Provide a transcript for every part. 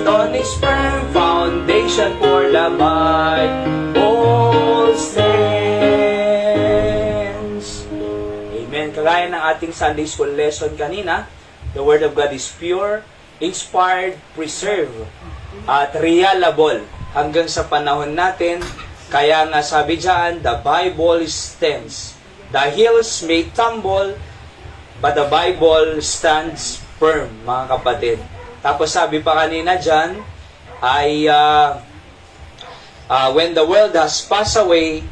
cornerstone is firm, foundation for the Bible stands. Amen. Kagaya ng ating Sunday School lesson kanina, the Word of God is pure, inspired, preserved, at reliable hanggang sa panahon natin. Kaya nga sabi dyan, the Bible stands. The hills may tumble, but the Bible stands firm, mga kapatid. Tapos sabi pa kanina dyan, ay when the world has passed away,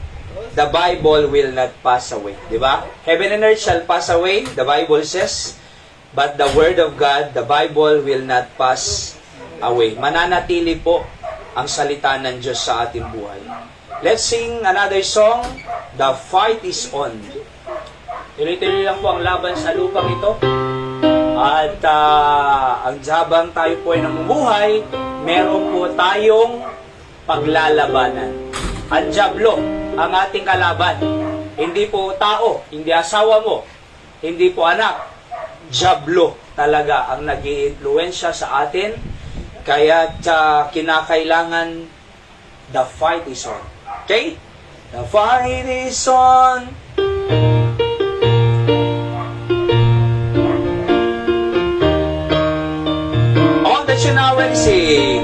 the Bible will not pass away. Diba? Heaven and earth shall pass away, the Bible says, but the Word of God, the Bible will not pass away. Mananatili po ang salita ng Diyos sa ating buhay. Let's sing another song, The Fight is On. Tuloy-tuloy lang po ang laban sa lupang ito. At ang habang tayo po ay namumuhay, meron po tayong paglalabanan. Ang dyablo, ang ating kalaban. Hindi po tao, hindi asawa mo, hindi po anak. Dyablo talaga ang nag-iimpluwensya sa atin. Kaya kinakailangan the fight is on. Okay? The fight is on. All that you now and sing.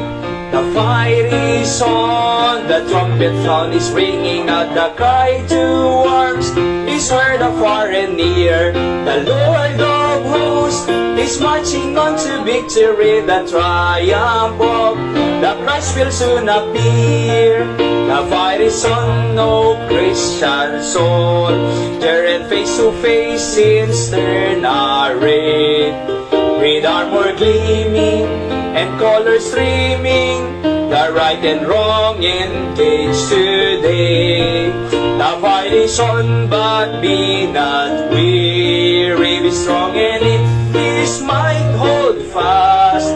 The fight is on. The trumpet sound is ringing out. The cry to arms is heard afar and near. The Lord of hosts is marching on to victory. The triumph of the Christ will soon appear. The fight is on, no Christian soul. Turn face to face in stern array. With armor gleaming and colors streaming, the right and wrong engaged today. The fight is on, but be not weary. Be strong and in His might hold fast.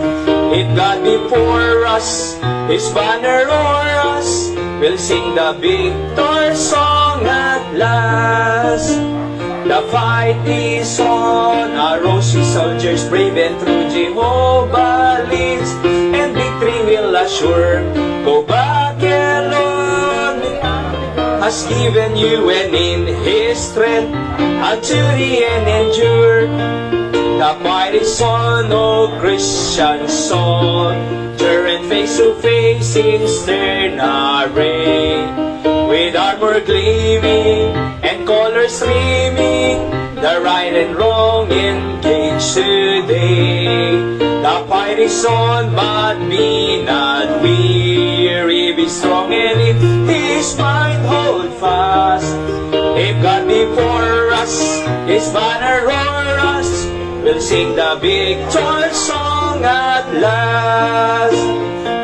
If God before us, His banner o'er us, we'll sing the victor song at last. The fight is on, our rosy soldiers brave and true Jehovah leads, and victory will assure. Go back alone, has given you and in His strength, unto the end endure. The fight is on, O Christian soul, turn face to face in stern array. With armor gleaming and colors streaming, the right and wrong engaged today. The fight is on, but be not weary. Be strong and in His might hold fast. If God before us, His banner o'er us, we'll sing the victor song at last.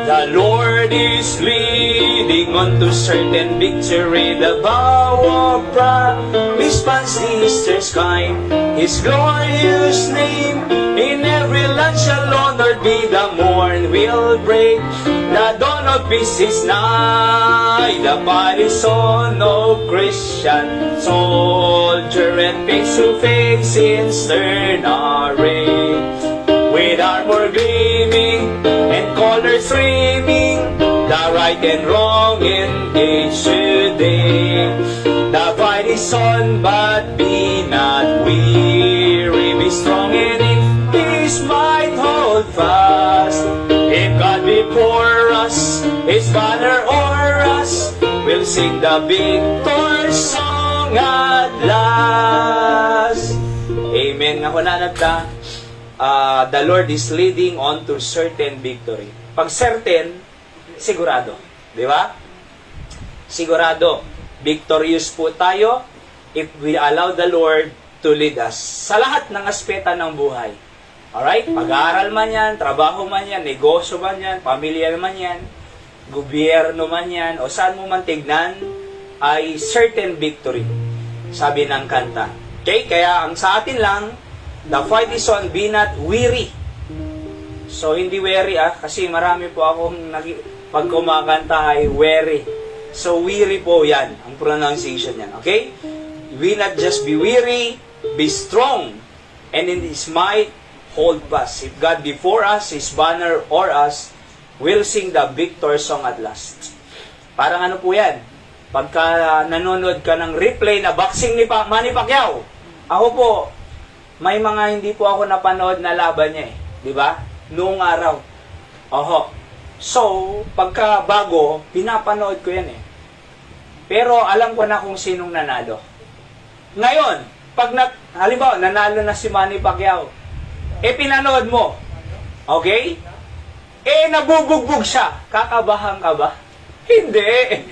The Lord is leading on to certain victory. The bow of promise spans the eastern sky. His glorious name in every land shall honored be. The morn will break, the dawn of peace is nigh. The fight is on, O Christian soldier, and face to face in stern array. With armor gleaming and colors streaming, the right and wrong engaged today. The fight is on, but be not weary. Be strong and in His might hold fast. If God before us, His banner o'er us, we'll sing the victor song at last. Amen. Nga kunanagda. The Lord is leading on to certain victory. Pag certain, sigurado. Di ba? Sigurado. Victorious po tayo if we allow the Lord to lead us sa lahat ng aspeta ng buhay. Alright? Pag-aaral man yan, trabaho man yan, negosyo man yan, pamilya man yan, gobyerno man yan, o saan mo man tignan, ay certain victory. Sabi ng kanta. Okay? Kaya ang sa atin lang, the fight is on, be not weary. So, hindi weary kasi marami po akong pag kumakanta ay weary. So, weary po yan, ang pronunciation yan. Okay? We not just be weary, be strong, and in His might, hold fast. If God before us, His banner or us, will sing the victor song at last. Parang ano po yan? Pagka nanonood ka ng replay na boxing ni Manny Pacquiao, ako po, may mga hindi po ako napanood na laban niya eh. Di ba? Noong araw. Oho. So, pagka bago, pinapanood ko yan eh. Pero alam ko na kung sinong nanalo. Ngayon, pag halimbawa, nanalo na si Manny Pacquiao, pinanood mo. Okay? Nabubugbog siya. Kakabahan ka ba? Hindi.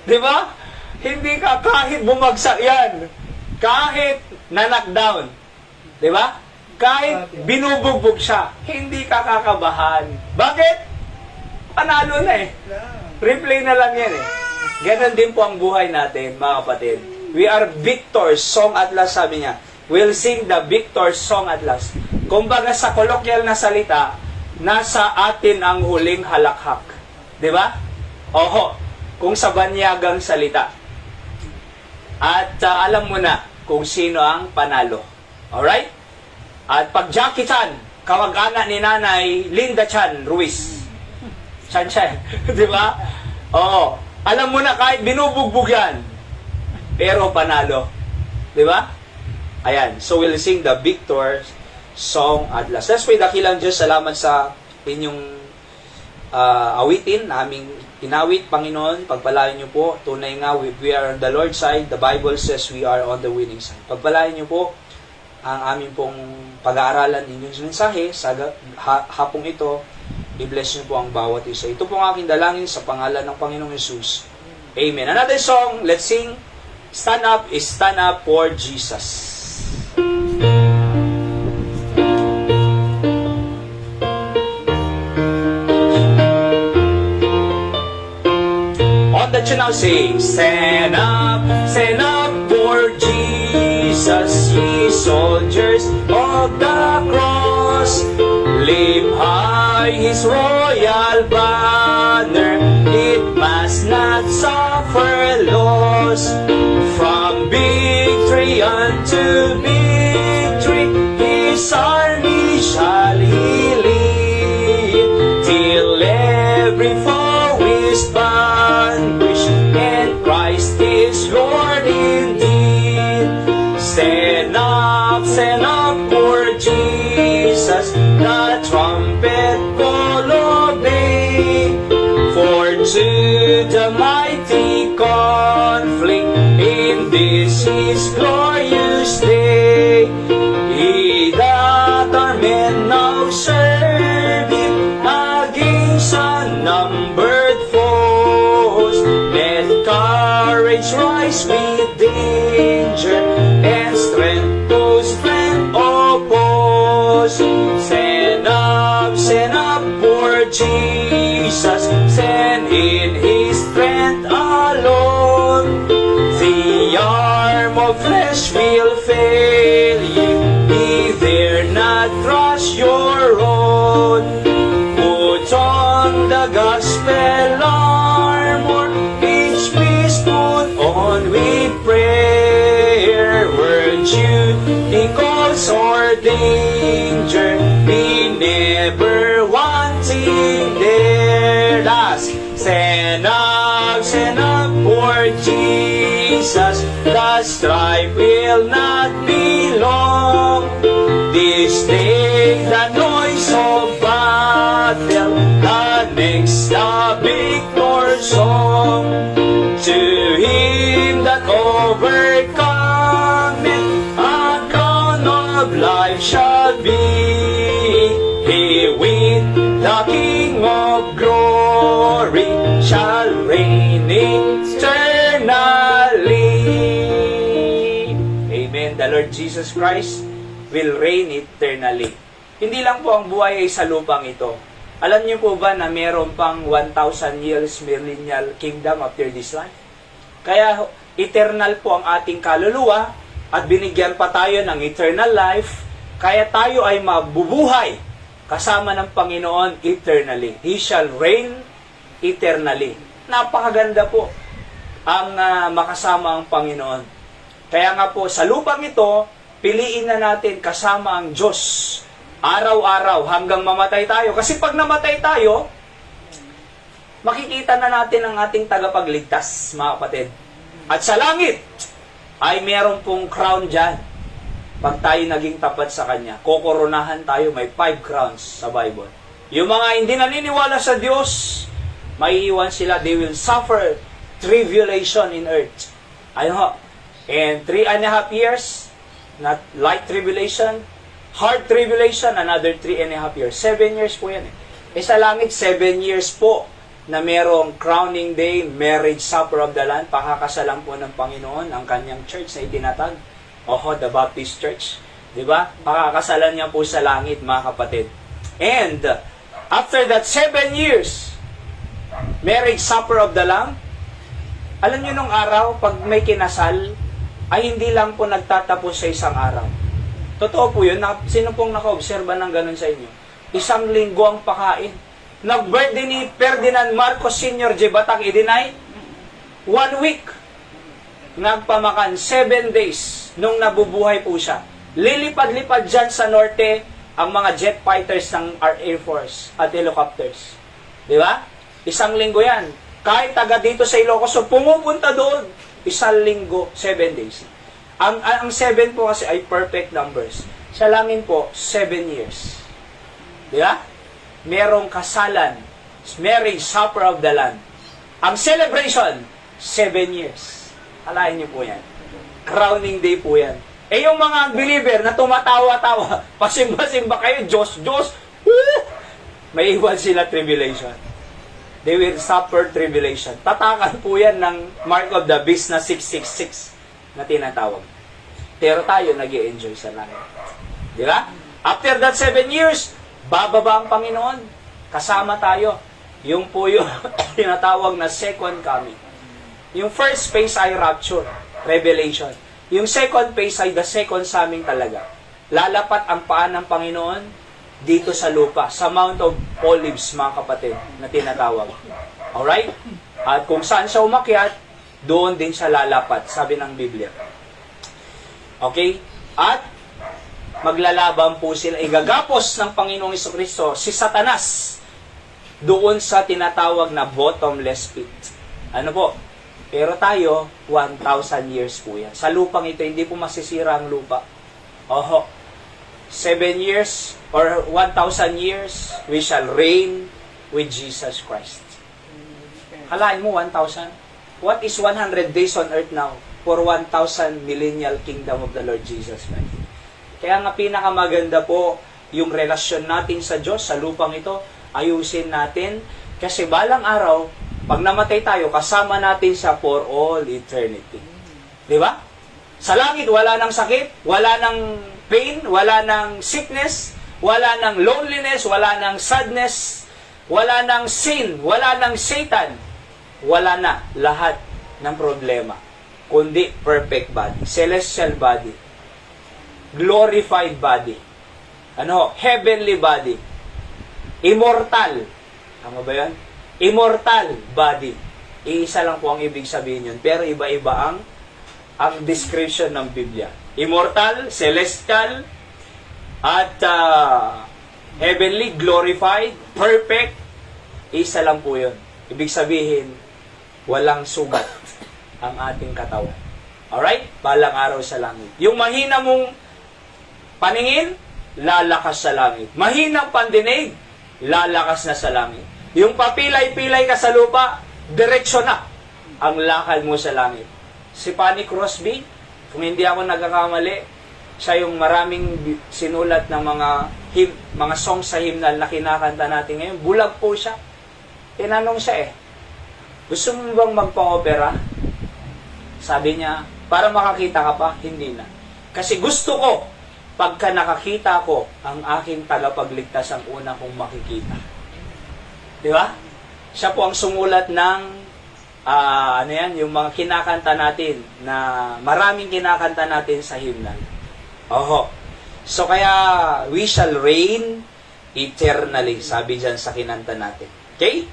Di ba? Hindi ka kahit bumagsak yan. Kahit na-knockdown. Di ba? Kahit binubugbog siya, hindi ka kakabahan. Bakit? Panalo na eh. Replay na lang yan eh. Ganon din po ang buhay natin, mga kapatid. We are victors, song at last, sabi niya. We'll sing the victor's song at last. Kumbaga sa kolokwyal na salita, nasa atin ang huling halakhak. Di ba? Oho, kung sa banyagang salita. At alam mo na kung sino ang panalo. Alright? At pag Jackie Chan, kamag-anak ni Nanay Linda Chan Ruiz. Chan. Di ba? Oo. Alam mo na kahit binubugbog yan, pero panalo. Di ba? Ayan. So we'll sing the victor song at last. Let's pray, dakilang Diyos, salamat sa inyong awitin na aming inawit, Panginoon. Pagpalain niyo po. Tunay nga, we are on the Lord's side. The Bible says we are on the winning side. Pagpalain niyo po ang aming pong pag-aaralan inyong mensahe sa hapong ito. I-bless niyo po ang bawat isa. Ito po ang aking dalangin sa pangalan ng Panginoong Jesus. Amen. Another song, let's sing. Stand up for Jesus. On that you now sing, stand up for Jesus, ye soldiers of the cross. Lift high his royal banner, it must not suffer loss. From victory unto victory, his army shall he lead, till every foe is vanquished, and Christ is Lord indeed. Stand up for Jesus, the trumpet call obey, for to the mighty conflict in this his glorious day, he that our men now serve him against unnumbered foes. Let courage rise with danger, and strength to strength oppose. Stand up for Jesus, stand in his strength alone. The arm of flesh will fail you, he dare not trust your own. Put on the gospel armor, each piece put on with prayer. Weren't you in cause or danger, be never wanting there. Last, stand up for Jesus, the strife will not be long. This day the noise of battle, the next the victor song. To him that overcometh, a crown of life shall be. He with the King of glory shall reign eternally. Amen. The Lord Jesus Christ will reign eternally. Hindi lang po ang buhay ay sa lupang ito. Alam niyo po ba na meron pang 1,000 years millennial kingdom after this life? Kaya eternal po ang ating kaluluwa at binigyan pa tayo ng eternal life, kaya tayo ay mabubuhay kasama ng Panginoon eternally. He shall reign eternally. Napakaganda po ang makasama ang Panginoon. Kaya nga po, sa lupang ito, piliin na natin kasama ang Diyos araw-araw hanggang mamatay tayo. Kasi pag namatay tayo, makikita na natin ang ating tagapagligtas, mga kapatid. At sa langit, ay meron pong crown dyan. Pag tayo naging tapat sa Kanya, kokoronahan tayo, may 5 crowns sa Bible. Yung mga hindi naniniwala sa Diyos, maiiwan sila, they will suffer tribulation in earth. Ano? And 3.5 years, not light tribulation, hard tribulation, another 3.5 years. 7 years po yan eh. Sa langit, 7 years po na merong crowning day, marriage supper of the Lamb, pakakasalan po ng Panginoon ang kanyang church na itinatag. The Baptist Church. Diba? Pakakasalan niya po sa langit, mga kapatid. And, after that 7 years, marriage supper of the Lamb, alam niyo nung araw, pag may kinasal, ay hindi lang po nagtatapos sa isang araw. Totoo po yun. Sino pong naka-obserba ng ganun sa inyo? Isang linggo ang pakain. Nag-birthday ni Ferdinand Marcos Sr. J. Batang i-deny, 1 week. Nagpamakan, 7 days nung nabubuhay po siya. Lilipad-lipad dyan sa norte ang mga jet fighters ng our Air Force at helicopters. Di ba? Isang linggo yan. Kahit taga dito sa Ilocos, so pumupunta doon. Isang linggo, 7 days. Ang 7 po kasi ay perfect numbers. Sa langit po, 7 years. Di ba? Merong kasalan, marriage supper of the Lamb. Ang celebration, 7 years. Alain niyo po yan. Crowning day po yan. Yung mga believer na tumatawa-tawa, pasimba-simba kayo, Diyos, may iwan sila tribulation. They will suffer tribulation. Tatakan po yan ng mark of the beast na 666 na tinatawag. Pero tayo nag-i-enjoy sa langit. Di ba? After that 7 years, bababa ang Panginoon. Kasama tayo. Yung po yung tinatawag na second coming. Yung first phase ay rapture, revelation. Yung second phase ay the second coming talaga. Lalapat ang paan ng Panginoon dito sa lupa, sa Mount of Olives, mga kapatid, na tinatawag. Alright? At kung saan siya umakyat, doon din siya lalapat, sabi ng Biblia. Okay? At maglalaban po sila, igagapos ng Panginoong Jesucristo si Satanas doon sa tinatawag na bottomless pit. Ano po? Pero tayo, 1,000 years po yan. Sa lupang ito, hindi po masisira ang lupa. 7 years or 1,000 years, we shall reign with Jesus Christ. Halain mo, 1,000? What is 100 days on earth now for 1,000 millennial kingdom of the Lord Jesus Christ? Kaya nga pinakamaganda po yung relasyon natin sa Diyos, sa lupang ito, ayusin natin. Kasi balang araw, pag namatay tayo, kasama natin siya for all eternity. Di ba? Sa langit, wala nang sakit, wala nang pain, wala nang sickness, wala nang loneliness, wala nang sadness, wala nang sin, wala nang Satan. Wala na lahat ng problema. Kundi perfect body, celestial body, glorified body, heavenly body, immortal. Tama ba yan? Immortal body. Iisa lang po ang ibig sabihin yun. Pero iba-iba ang description ng Biblia. Immortal, celestial, at heavenly, glorified, perfect. Isa lang po yun. Ibig sabihin, walang sugat ang ating katawan. Alright? Balang araw sa langit. Yung mahina mong paningin, lalakas sa langit. Mahinang pandinig, lalakas na sa langit. Yung papilay-pilay ka sa lupa, diretsyon na ang lakad mo sa langit. Si Fanny Crosby, kung hindi ako nagkakamali, siya yung maraming sinulat ng mga songs sa hymnal na kinakanta natin ngayon. Bulag po siya. Tinanong siya gusto mo bang magpa-opera? Sabi niya, para makakita ka pa, hindi na. Kasi gusto ko, pagka nakakita ko, ang aking tagapagligtas ang una kong makikita. Di ba? Siya po ang sumulat ng yung mga kinakanta natin na maraming kinakanta natin sa hymnal. So kaya we shall reign eternally, sabi dyan sa kinanta natin. Okay?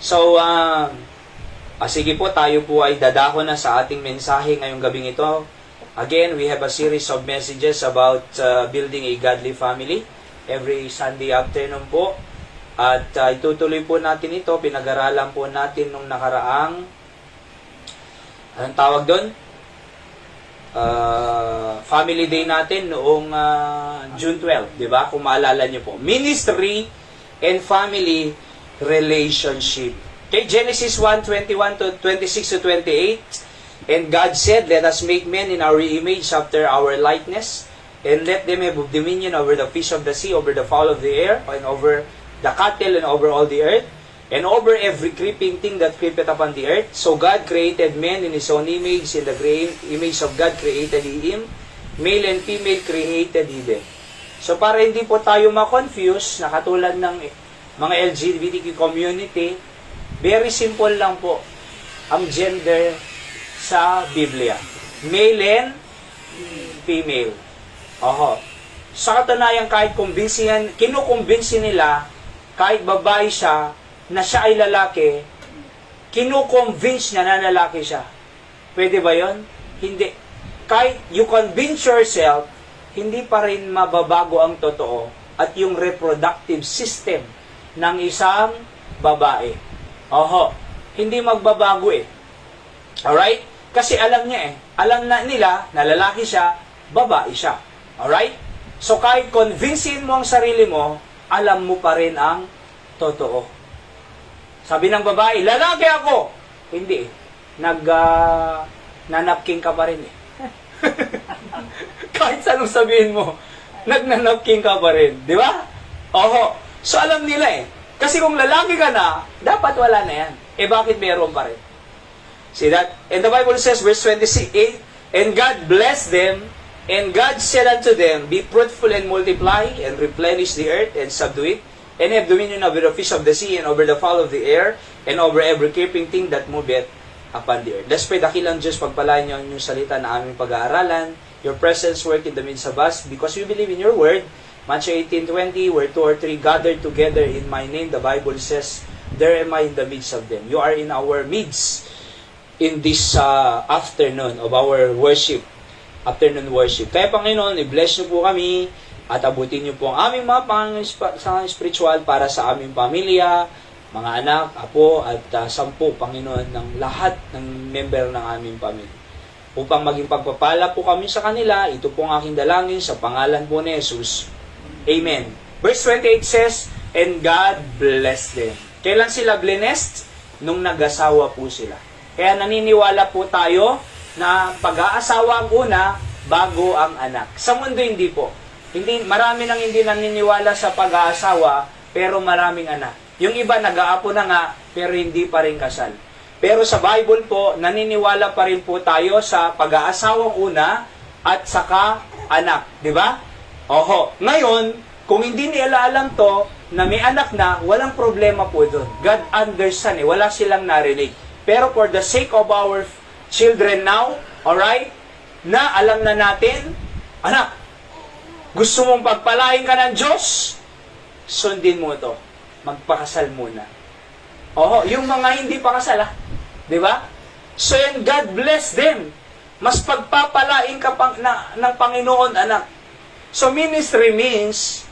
So sige po, tayo po ay dadako na sa ating mensahe ngayong gabing ito. Again, we have a series of messages about building a godly family every Sunday afternoon po. At itutuloy po natin ito, pinag-aralan po natin nung nakaraang, anong tawag doon? Family Day natin noong June 12, di ba? Kung maalala niyo po. Ministry and Family Relationship. Okay, Genesis 1:21 to 26 to 28. And God said, "Let us make men in our image after our likeness, and let them have dominion over the fish of the sea, over the fowl of the air, and over the cattle, and over all the earth, and over every creeping thing that creepeth upon the earth." So God created man in His own image, in the image of God created He him, male and female created He them. So para hindi po tayo ma-confuse, na katulad ng mga LGBTQ community, very simple lang po ang gender sa Biblia. Male and female. Oho. Sa katunayan, kahit kinukumbinsi nila, kahit babae siya, na siya ay lalaki, kinukonvince niya na lalaki siya. Pwede ba yon? Hindi. Kahit you convince yourself, hindi pa rin mababago ang totoo at yung reproductive system ng isang babae. Oho. Hindi magbabago eh. Alright? Kasi alam niya eh. Alam na nila na lalaki siya, babae siya. Alright? So kahit convincein mo ang sarili mo, alam mo pa rin ang totoo. Sabi ng babae, lalaki ako! Hindi eh. Nanapking ka pa rin eh. Kahit saan sabihin mo, nagnanapking ka pa rin. Di ba? Oho. So alam nila eh. Kasi kung lalaki ka na, dapat wala na yan. Eh bakit meron pa rin? See that? And the Bible says, verse 28, "And God blessed them, and God said unto them, Be fruitful and multiply, and replenish the earth, and subdue it, and have dominion over the fish of the sea, and over the fowl of the air, and over every creeping thing that moveth upon the earth." Let's pray. Dakilang Diyos, pagpalain niyo ang inyong salita na aming pag-aaralan. Your presence work in the midst of us, because we believe in your word. Matthew 18:20, "Where two or three gathered together in my name," the Bible says, "There am I in the midst of them." You are in our midst in this afternoon of our worship, afternoon worship. Kaya Panginoon, i-bless niyo po kami at abutin niyo po ang aming mga pangangailangan spiritual para sa aming pamilya, mga anak, apo, at 10, Panginoon, ng lahat ng member ng aming pamilya. Upang maging pagpapala po kami sa kanila, ito po ang aking dalangin sa pangalan po ni Jesus. Amen. Verse 28 says, "And God blessed them." Kailan sila blessed? Nung nag-asawa po sila. Kaya naniniwala po tayo na pag-aasawa ang una bago ang anak. Sa mundo hindi po. Marami nang hindi naniniwala sa pag-aasawa pero maraming anak. Yung iba nag-aapo na nga pero hindi pa rin kasal. Pero sa Bible po, naniniwala pa rin po tayo sa pag-aasawang una at saka anak. Di ba? Oho. Ngayon, kung hindi nila alam to, na may anak na, walang problema po doon. God understand eh. Wala silang narinig. Pero for the sake of our children now, alright, na alam na natin, anak, gusto mong pagpalain ka ng Diyos, sundin mo to. Magpakasal muna. Oho, yung mga hindi pa kasal, di ba? So yan, God bless them. Mas pagpapalain ka ng Panginoon, anak. So ministry means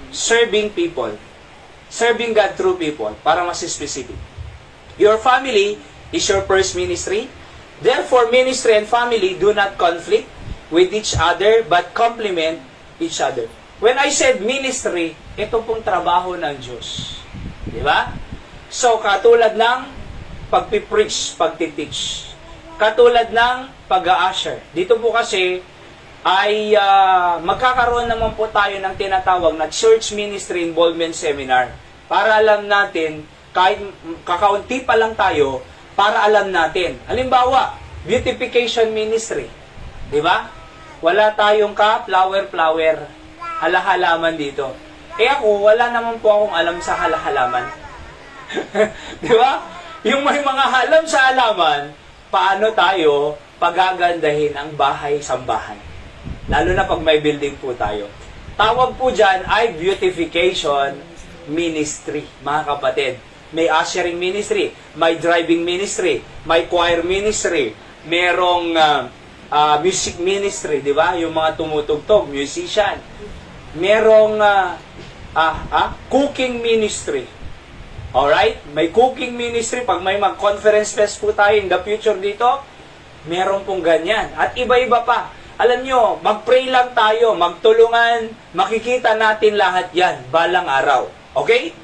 serving people. Serving God through people. Para mas specific. Your family is your first ministry. Therefore, ministry and family do not conflict with each other but complement each other. When I said ministry, ito pong trabaho ng Diyos. Di ba? So, katulad ng pagpipreach, pagtiteach. Katulad ng pag-a-usher. Dito po kasi ay magkakaroon naman po tayo ng tinatawag na Church Ministry Involvement Seminar. Para alam natin, kahit kakaunti pa lang tayo, para alam natin. Halimbawa, beautification ministry. Di ba? Wala tayong flower, halahalaman dito. Eh ako, wala naman po akong alam sa halahalaman. Di ba? Yung may mga halam sa halaman, paano tayo pagagandahin ang bahay-sambahan? Lalo na pag may building po tayo. Tawag po dyan ay beautification ministry, mga kapatid. May ushering ministry, may driving ministry, may choir ministry, merong music ministry, di ba? Yung mga tumutugtog, musician. Merong cooking ministry. Alright? May cooking ministry. Pag may mag-conference fest po tayo in the future dito, meron pong ganyan. At iba-iba pa. Alam nyo, mag-pray lang tayo, magtulungan, makikita natin lahat yan, balang araw. Okay?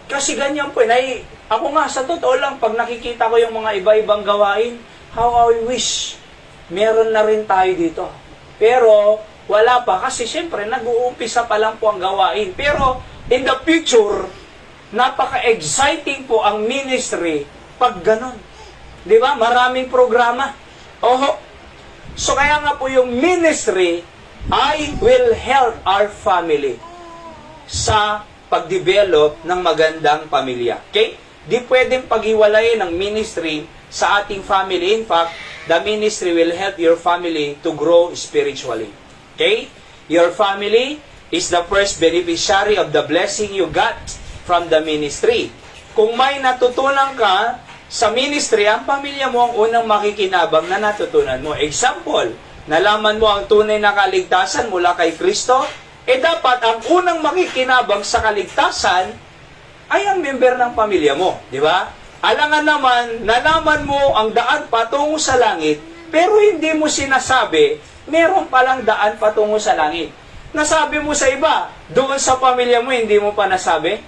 Kasi ganyan po. Ako nga, sa totoo lang, pag nakikita ko yung mga iba-ibang gawain, how I wish meron na rin tayo dito. Pero, wala pa. Kasi syempre, nag-uumpisa pa lang po ang gawain. Pero, in the future, napaka-exciting po ang ministry pag ganon. Di ba? Maraming programa. Oho. So kaya nga po yung ministry I will help our family sa pag-develop ng magandang pamilya. Okay? Di pwedeng paghiwalayin ng ministry sa ating family. In fact, the ministry will help your family to grow spiritually. Okay? Your family is the first beneficiary of the blessing you got from the ministry. Kung may natutunan ka sa ministry, ang pamilya mo ang unang makikinabang na natutunan mo. Example, nalaman mo ang tunay na kaligtasan mula kay Kristo, dapat ang unang makikinabang sa kaligtasan ay ang member ng pamilya mo. Di ba? Alangan naman, nalaman mo ang daan patungo sa langit, pero hindi mo sinasabi, meron palang daan patungo sa langit. Nasabi mo sa iba, doon sa pamilya mo, hindi mo pa nasabi.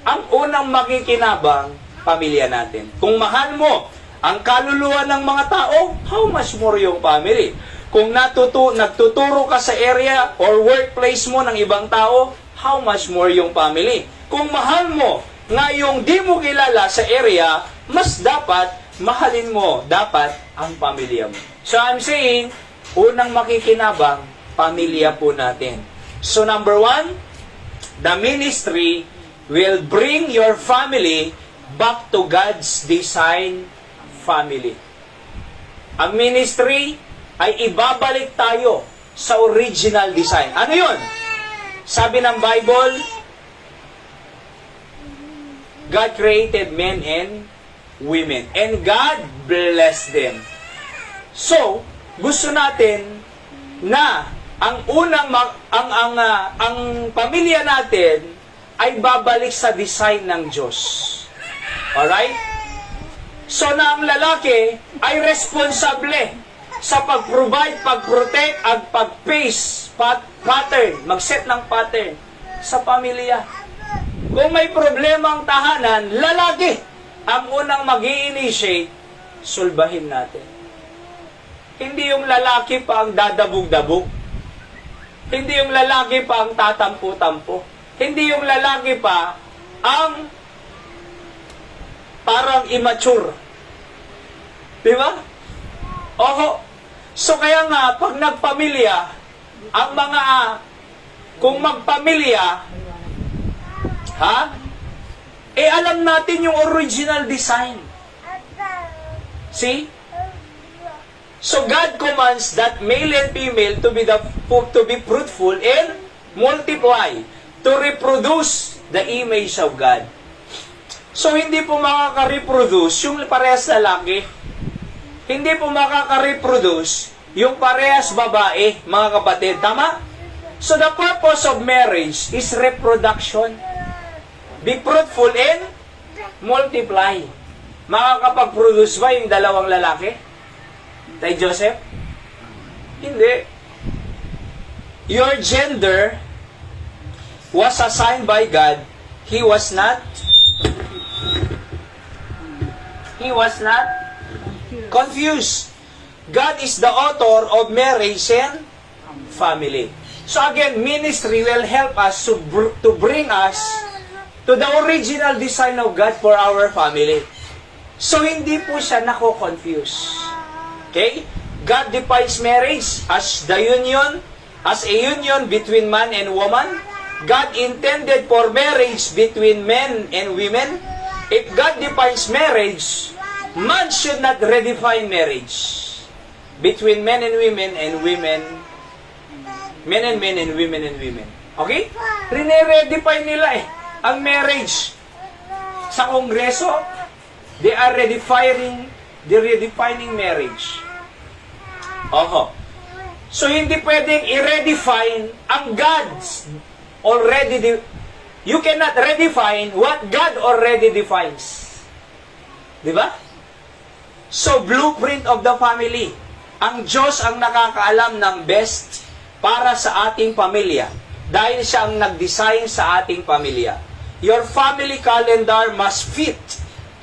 Ang unang makikinabang, pamilya natin. Kung mahal mo ang kaluluwa ng mga tao, how much more yung family? Kung nagtuturo ka sa area or workplace mo ng ibang tao, how much more yung family? Kung mahal mo nga yung di mo kilala sa area, mas dapat mahalin mo dapat ang pamilya mo. So I'm saying, unang makikinabang, pamilya po natin. So number 1, the ministry will bring your family back to God's design family. Ang ministry ay ibabalik tayo sa original design. Ano yun? Sabi ng Bible, God created men and women. And God blessed them. So, gusto natin na ang pamilya natin ay babalik sa design ng Diyos. Alright? So na ang lalaki ay responsable sa pag-provide, pag-protect, at pag-pace, pattern, mag-set ng pattern sa pamilya. Kung may problema ang tahanan, lalaki ang unang mag-i-initiate, sulbahin natin. Hindi yung lalaki pa ang dadabog-dabog. Hindi yung lalaki pa ang tatampo-tampo. Hindi yung lalaki pa ang parang immature. Di ba? Oho. So kaya nga, pag nagpamilya, kung magpamilya, alam natin yung original design. See? So God commands that male and female to be fruitful and multiply, to reproduce the image of God. So, hindi po makaka-reproduce yung parehas lalaki. Hindi po makaka-reproduce yung parehas babae, mga kapatid. Tama? So, the purpose of marriage is reproduction. Be fruitful and multiply. Makakapag-produce ba yung dalawang lalaki? Tay Joseph? Hindi. Your gender was assigned by God. He was not confused. God is the author of marriage and family. So again, ministry will help us to bring us to the original design of God for our family. So hindi po siya nako-confuse. Okay? God defines marriage as a union between man and woman. God intended for marriage between men and women. If God defines marriage, man should not redefine marriage between men and women and men and men and women and women. Okay? Redefine nila ang marriage sa Kongreso. They are redefining marriage. Oho. So, hindi pwedeng i-redefine ang God's already You cannot redefine what God already defines. Di ba? So, blueprint of the family. Ang Diyos ang nakakaalam ng best para sa ating pamilya. Dahil siya ang nag-design sa ating pamilya. Your family calendar must fit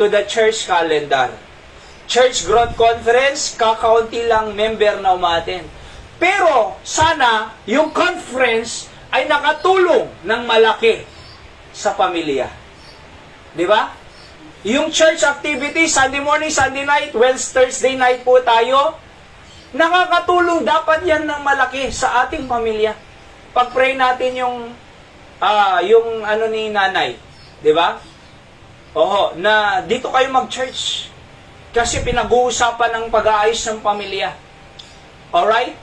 to the church calendar. Church Growth Conference, kakaunti lang member na umaten. Pero, sana, yung conference ay nakatulong ng malaki sa pamilya. Di ba? Yung church activity, Sunday morning, Sunday night, Thursday night po tayo, nakakatulong dapat yan ng malaki sa ating pamilya. Pag-pray natin yung ano ni nanay, di ba? Oho, na dito kayo mag-church. Kasi pinag-uusapan ng pag-aayos ng pamilya. Alright?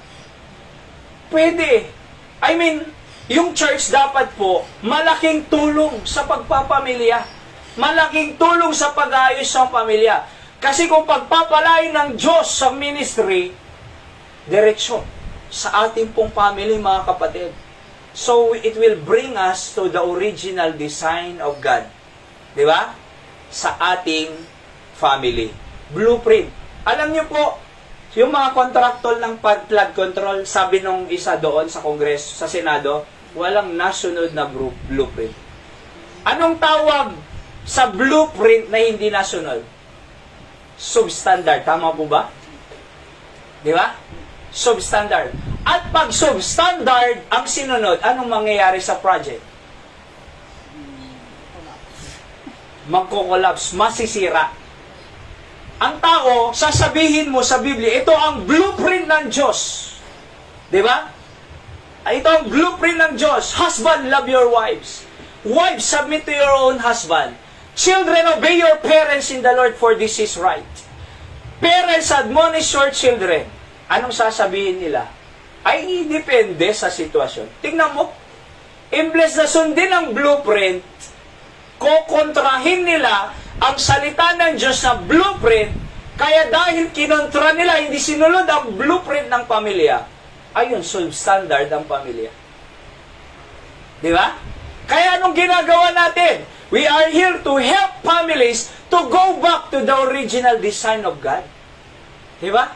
Pwede. I mean, yung church dapat po, malaking tulong sa pagpapamilya. Malaking tulong sa pag-aayos ng pamilya. Kasi kung pagpapalain ng Diyos sa ministry, diretsyon sa ating pong family, mga kapatid. So, it will bring us to the original design of God. Di ba? Sa ating family. Blueprint. Alam niyo po, yung mga contractor ng flood control, sabi nung isa doon sa Kongreso, sa Senado, walang nasunod na blueprint. Anong tawag sa blueprint na hindi nasunod? Substandard. Tama po ba? Di ba? Substandard. At pag substandard ang sinunod, anong mangyayari sa project? Magko-collapse, masisira. Ang tao, sasabihin mo sa Biblia, ito ang blueprint ng Diyos. Di ba? Ito ang blueprint ng Diyos. Husband, love your wives. Wives, submit to your own husband. Children, obey your parents in the Lord, for this is right. Parents, admonish your children. Anong sasabihin nila? Ay, depende sa sitwasyon. Tingnan mo, imbes na sundin ang blueprint, kokontrahin nila ang salita ng Diyos na blueprint, kaya dahil kinontra nila, hindi sinunod ang blueprint ng pamilya, ayun, substandard ang pamilya. Di ba? Kaya anong ginagawa natin? We are here to help families to go back to the original design of God. Di ba?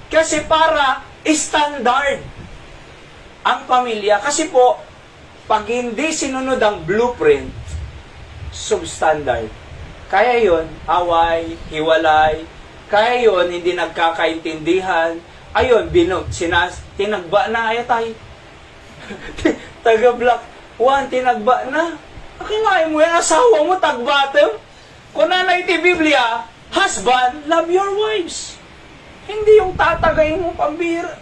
Kasi para standard ang pamilya. Kasi po, pag hindi sinunod ang blueprint, substandard. Kaya yon away, hiwalay. Kaya yon hindi nagkakaintindihan. Ayun, tinagba na ayatay. Taga-black. Juan, tinagba na. Akinain mo yan, asawa mo, tagbatem. Kung nanay ti Biblia, husband, love your wives. Hindi yung tatagayin mo pambira.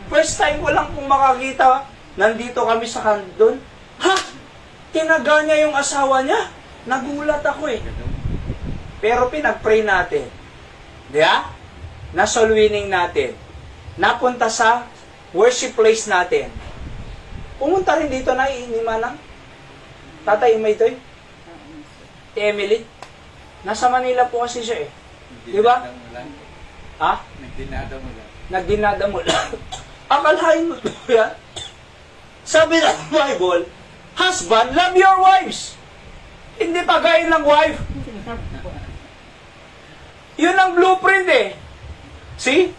First time ko lang kung makakita, nandito kami sa kandun. Ha? Tinaga niya yung asawa niya. Nagulat ako eh. Pero pinag-pray natin. Diba? Na-soul winning natin. Napunta sa worship place natin. Pumunta rin dito na ni Manang. Tatay Maytoy. Emily. Nasa Manila po kasi siya eh. Diba? Ha? Nagdinada mo lang. Nagdinada mo lang. Akalain mo ito yan. Sabi ng Bible, husband, love your wives. Hindi tagayin ng wife. Yun ang blueprint eh. See?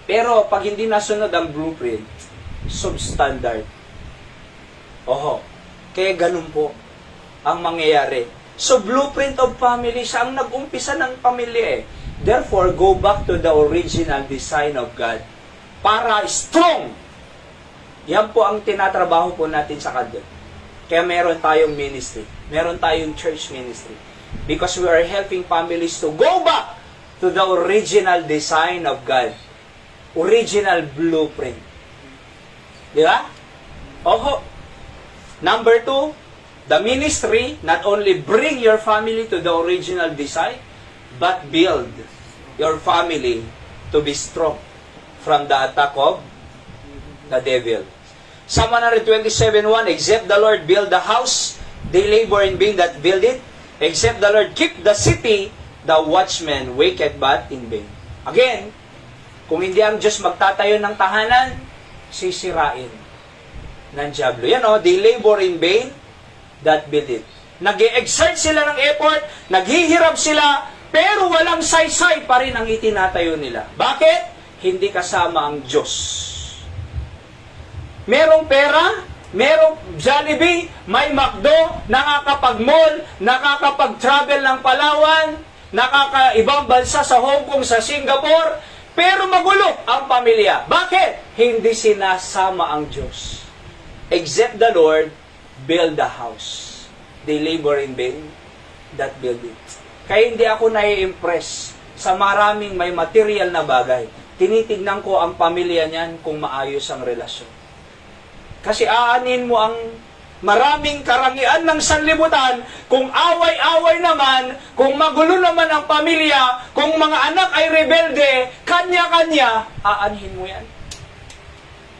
Pero pag hindi nasunod ang blueprint, substandard. Oho. Kaya ganun po ang mangyayari. So, blueprint of family, siya ang nag-umpisa ng pamilya eh. Therefore, go back to the original design of God. Para strong. Yan po ang tinatrabaho po natin sa kandun. Kaya meron tayong ministry. Meron tayong church ministry. Because we are helping families to go back to the original design of God. Original blueprint. Di ba? Oho. Number 2, the ministry not only bring your family to the original design, but build your family to be strong from the attack of the devil. Psalm 127:1, except the Lord build the house, they labor in vain that build it. Except the Lord keep the city, the watchman waketh but in vain. Again, kung hindi ang Diyos magtatayo ng tahanan, sisirain ng dyablo. Yan o, they labor in vain that build it. Nag-e-exert sila ng effort, naghihirap sila, pero walang saysay pa rin ang itinatayo nila. Bakit? Hindi kasama ang Diyos. Merong pera, merong Jollibee, may McDo, nakakapag-mall, nakakapag-travel ng Palawan, nakaka-ibang bansa sa Hong Kong, sa Singapore, pero magulo ang pamilya. Bakit? Hindi sinasama ang Diyos. Except the Lord, build the house. They labor in vain that build it. Kaya hindi ako nai-impress sa maraming may material na bagay. Tinitignan ko ang pamilya niyan kung maayos ang relasyon. Kasi aanin mo ang maraming karangian ng sanlibutan, kung away-away naman, kung magulo naman ang pamilya, kung mga anak ay rebelde, kanya-kanya, aanhin mo yan.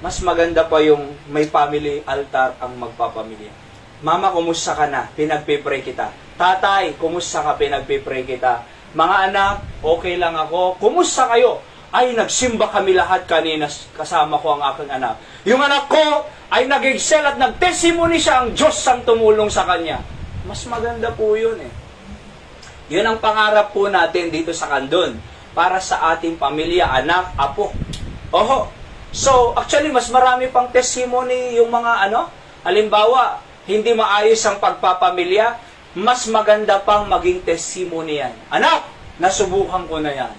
Mas maganda pa yung may family altar ang magpapamilya. Mama, kumusta ka na? Pinagpipray kita. Tatay, kumusta ka? Pinagpipray kita. Mga anak, okay lang ako. Kumusta kayo? Ay, nagsimba kami lahat kanina kasama ko ang aking anak. Yung anak ko ay nag-excel at nag-testimony siya, ang Diyos ang tumulong sa kanya. Mas maganda po yun eh. Yun ang pangarap po natin dito sa Kandun para sa ating pamilya, anak, apo. Oho. So, actually, mas marami pang testimony yung mga halimbawa, hindi maayos ang pagpapamilya, mas maganda pang maging testimony yan. Anak, nasubukan ko na yan.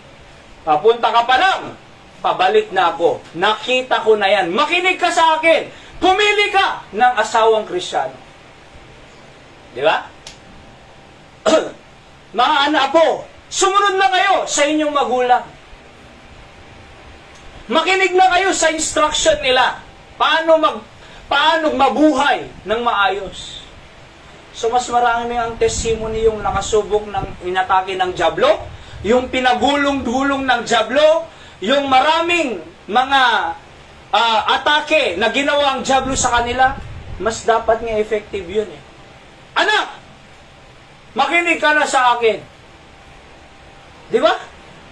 Papunta ka pa lang, pabalik na ako. Nakita ko na yan. Makinig ka sa akin. Pumili ka ng asawang Kristiyano. Di ba? Mga anak po, sumunod na kayo sa inyong magulang. Makinig na kayo sa instruction nila. Paano mabuhay ng maayos. So mas marami ang testimony yung nakasubok ng inatake ng dyablo, yung pinagulong-dulong ng dyablo, yung maraming mga atake na ginawa ang dyablo sa kanila, mas dapat nga effective yun eh. Anak, makinig ka na sa akin. Di ba?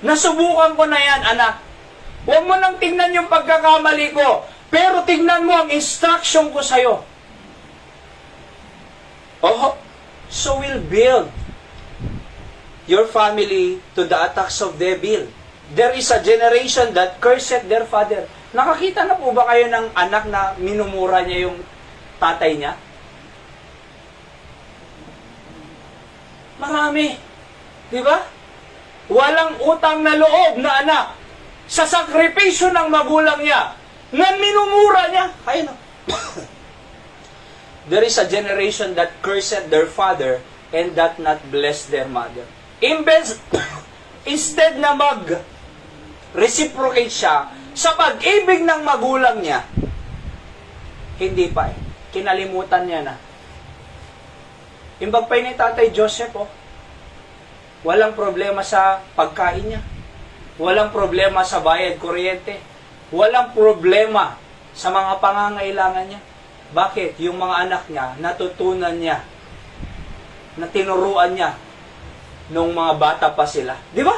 Nasubukan ko na yan, anak. Huwag mo nang tingnan yung pagkakamali ko. Pero tingnan mo ang instruction ko sa'yo. Oh, so we'll build your family to the attacks of devil. There is a generation that cursed their father. Nakakita na po ba kayo ng anak na minumura niya yung tatay niya? Marami. Di ba? Walang utang na loob na anak. Sa sakripisyo ng magulang niya, na minumura niya. Ayun. There is a generation that cursed their father and that not bless their mother. Instead na mag-reciprocate siya sa pag-ibig ng magulang niya, hindi pa eh. Kinalimutan niya na. Imbag pa ni Tatay Joseph, walang problema sa pagkain niya. Walang problema sa bayad kuryente. Walang problema sa mga pangangailangan niya. Bakit? Yung mga anak niya, natutunan niya, na tinuruan niya nung mga bata pa sila. Di ba?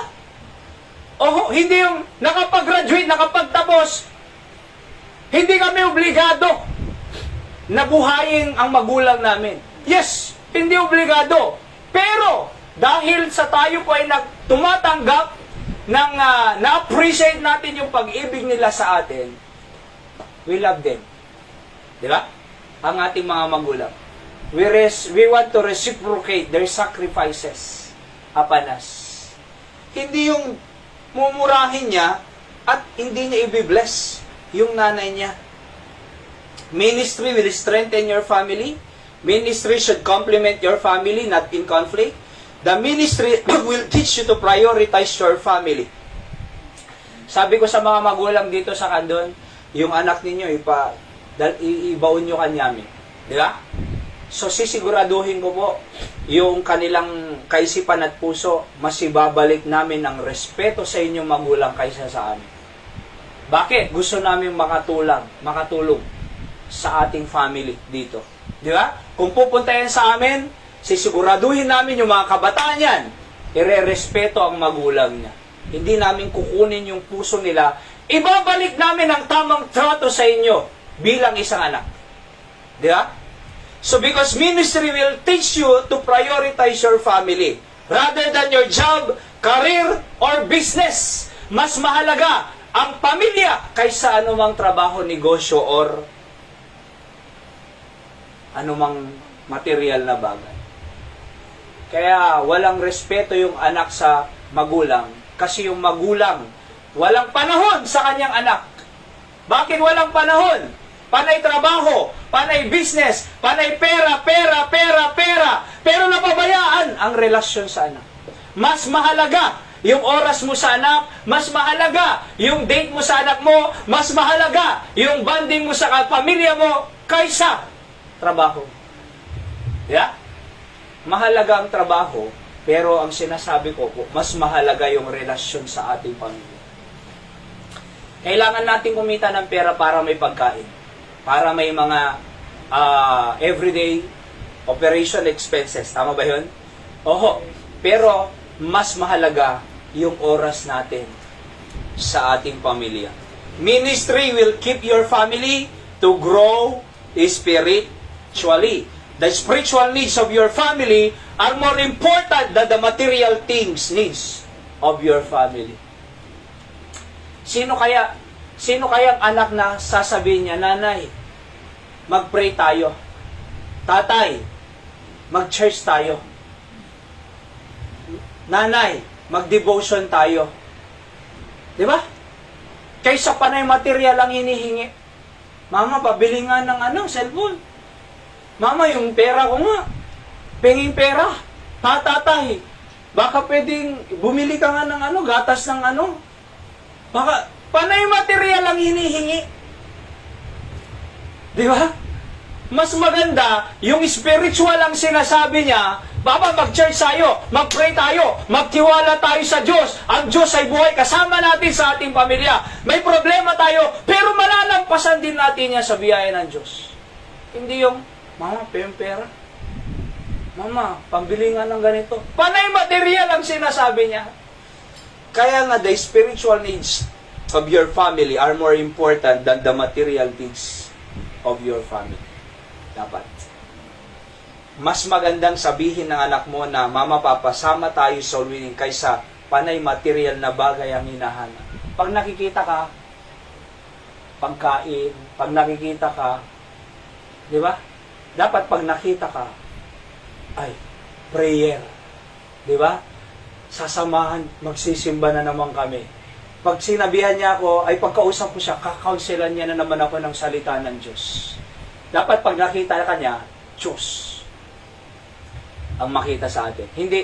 Hindi yung nakapag-graduate, nakapagtapos, hindi kami obligado na buhayin ang magulang namin. Yes, hindi obligado. Pero, dahil sa tayo po ay tumatanggap ng na-appreciate natin yung pag-ibig nila sa atin, we love them. Di ba? Ang ating mga magulang. We want to reciprocate their sacrifices upon us. Hindi yung mumurahin niya at hindi niya i-bless yung nanay niya. Ministry will strengthen your family. Ministry should complement your family, not in conflict. The ministry will teach you to prioritize your family. Sabi ko sa mga magulang dito sa Kandun, yung anak ninyo, ibaon nyo kanyami. Di ba? So, sisiguraduhin ko po, yung kanilang kaisipan at puso, mas ibabalik namin ng respeto sa inyong magulang kaysa sa amin. Bakit? Gusto namin makatulong sa ating family dito. Di ba? Kung pupunta yan sa amin, sisiguraduhin namin yung mga kabataan yan, ire-respeto ang magulang niya. Hindi namin kukunin yung puso nila, ibabalik namin ang tamang trato sa inyo bilang isang anak. Di ba? So because ministry will teach you to prioritize your family rather than your job, career, or business. Mas mahalaga ang pamilya kaysa anumang trabaho, negosyo, or anumang material na bagay. Kaya walang respeto yung anak sa magulang kasi yung magulang walang panahon sa kanyang anak. Bakit walang panahon? Panay trabaho, panay business, panay pera. Pero napabayaan ang relasyon sa anak. Mas mahalaga yung oras mo sa anak, mas mahalaga yung date mo sa anak mo, mas mahalaga yung bonding mo sa pamilya mo kaysa trabaho. Yeah? Mahalaga ang trabaho, pero ang sinasabi ko, mas mahalaga yung relasyon sa ating pamilya. Kailangan natin kumita ng pera para may pagkain, para may mga everyday operation expenses. Tama ba yun? Oho. Pero mas mahalaga yung oras natin sa ating pamilya. Ministry will keep your family to grow spiritually. The spiritual needs of your family are more important than the material needs of your family. Sino kayang anak na sasabihin niya, nanay, mag-pray tayo. Tatay, mag-church tayo. Nanay, mag-devotion tayo. Di ba? Kaysa panay material ang hinihingi. Mama, pabili nga ng cellphone. Mama, yung pera ko nga. Penging pera. Tatay, baka pwedeng bumili ka nga ng gatas ng Baka panay material ang hinihingi. Di ba? Mas maganda, yung spiritual ang sinasabi niya, Baba, mag-church tayo, mag-pray tayo, magtiwala tayo sa Diyos. Ang Diyos ay buhay, kasama natin sa ating pamilya. May problema tayo, pero malalampasan din natin yan sa biyaya ng Diyos. Hindi yung, Mama, pera. Mama, pambili nga ng ganito. Panay material ang sinasabi niya. Kaya nga, the spiritual needs of your family are more important than the material needs of your family. Dapat. Mas magandang sabihin ng anak mo na, Mama, papasama tayo sa soul winning kaysa panay material na bagay ang hinahanap. Pag nakikita ka, pagkain, pag nakikita ka, di ba? Dapat pag nakita ka, ay, prayer. Di ba? Sasamahan, magsisimba na naman kami. Pag sinabihan niya ako, ay pagkausap ko siya, kakaunselan niya na naman ako ng salita ng Diyos. Dapat pag nakita ka niya, Diyos ang makita sa atin. Hindi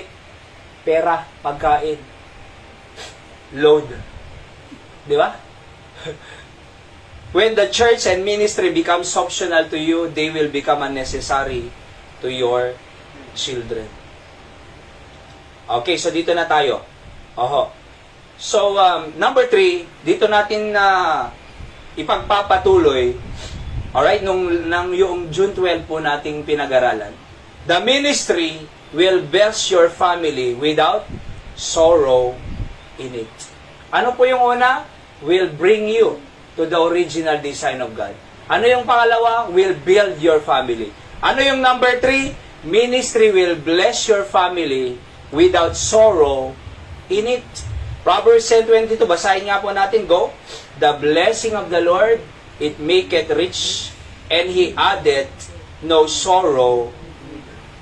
pera, pagkain, load. Di ba? When the church and ministry becomes optional to you, they will become unnecessary to your children. Okay, so dito na tayo. Oho. So, number 3, dito natin ipagpapatuloy, alright, yung June 12 po nating pinag-aralan. The ministry will bless your family without sorrow in it. Ano po yung una? Will bring you to the original design of God. Ano yung pangalawa? Will build your family. Ano yung number 3? Ministry will bless your family without sorrow in it. Proverbs 10:22, basahin nga po natin, go. The blessing of the Lord, it maketh rich, and He addeth no sorrow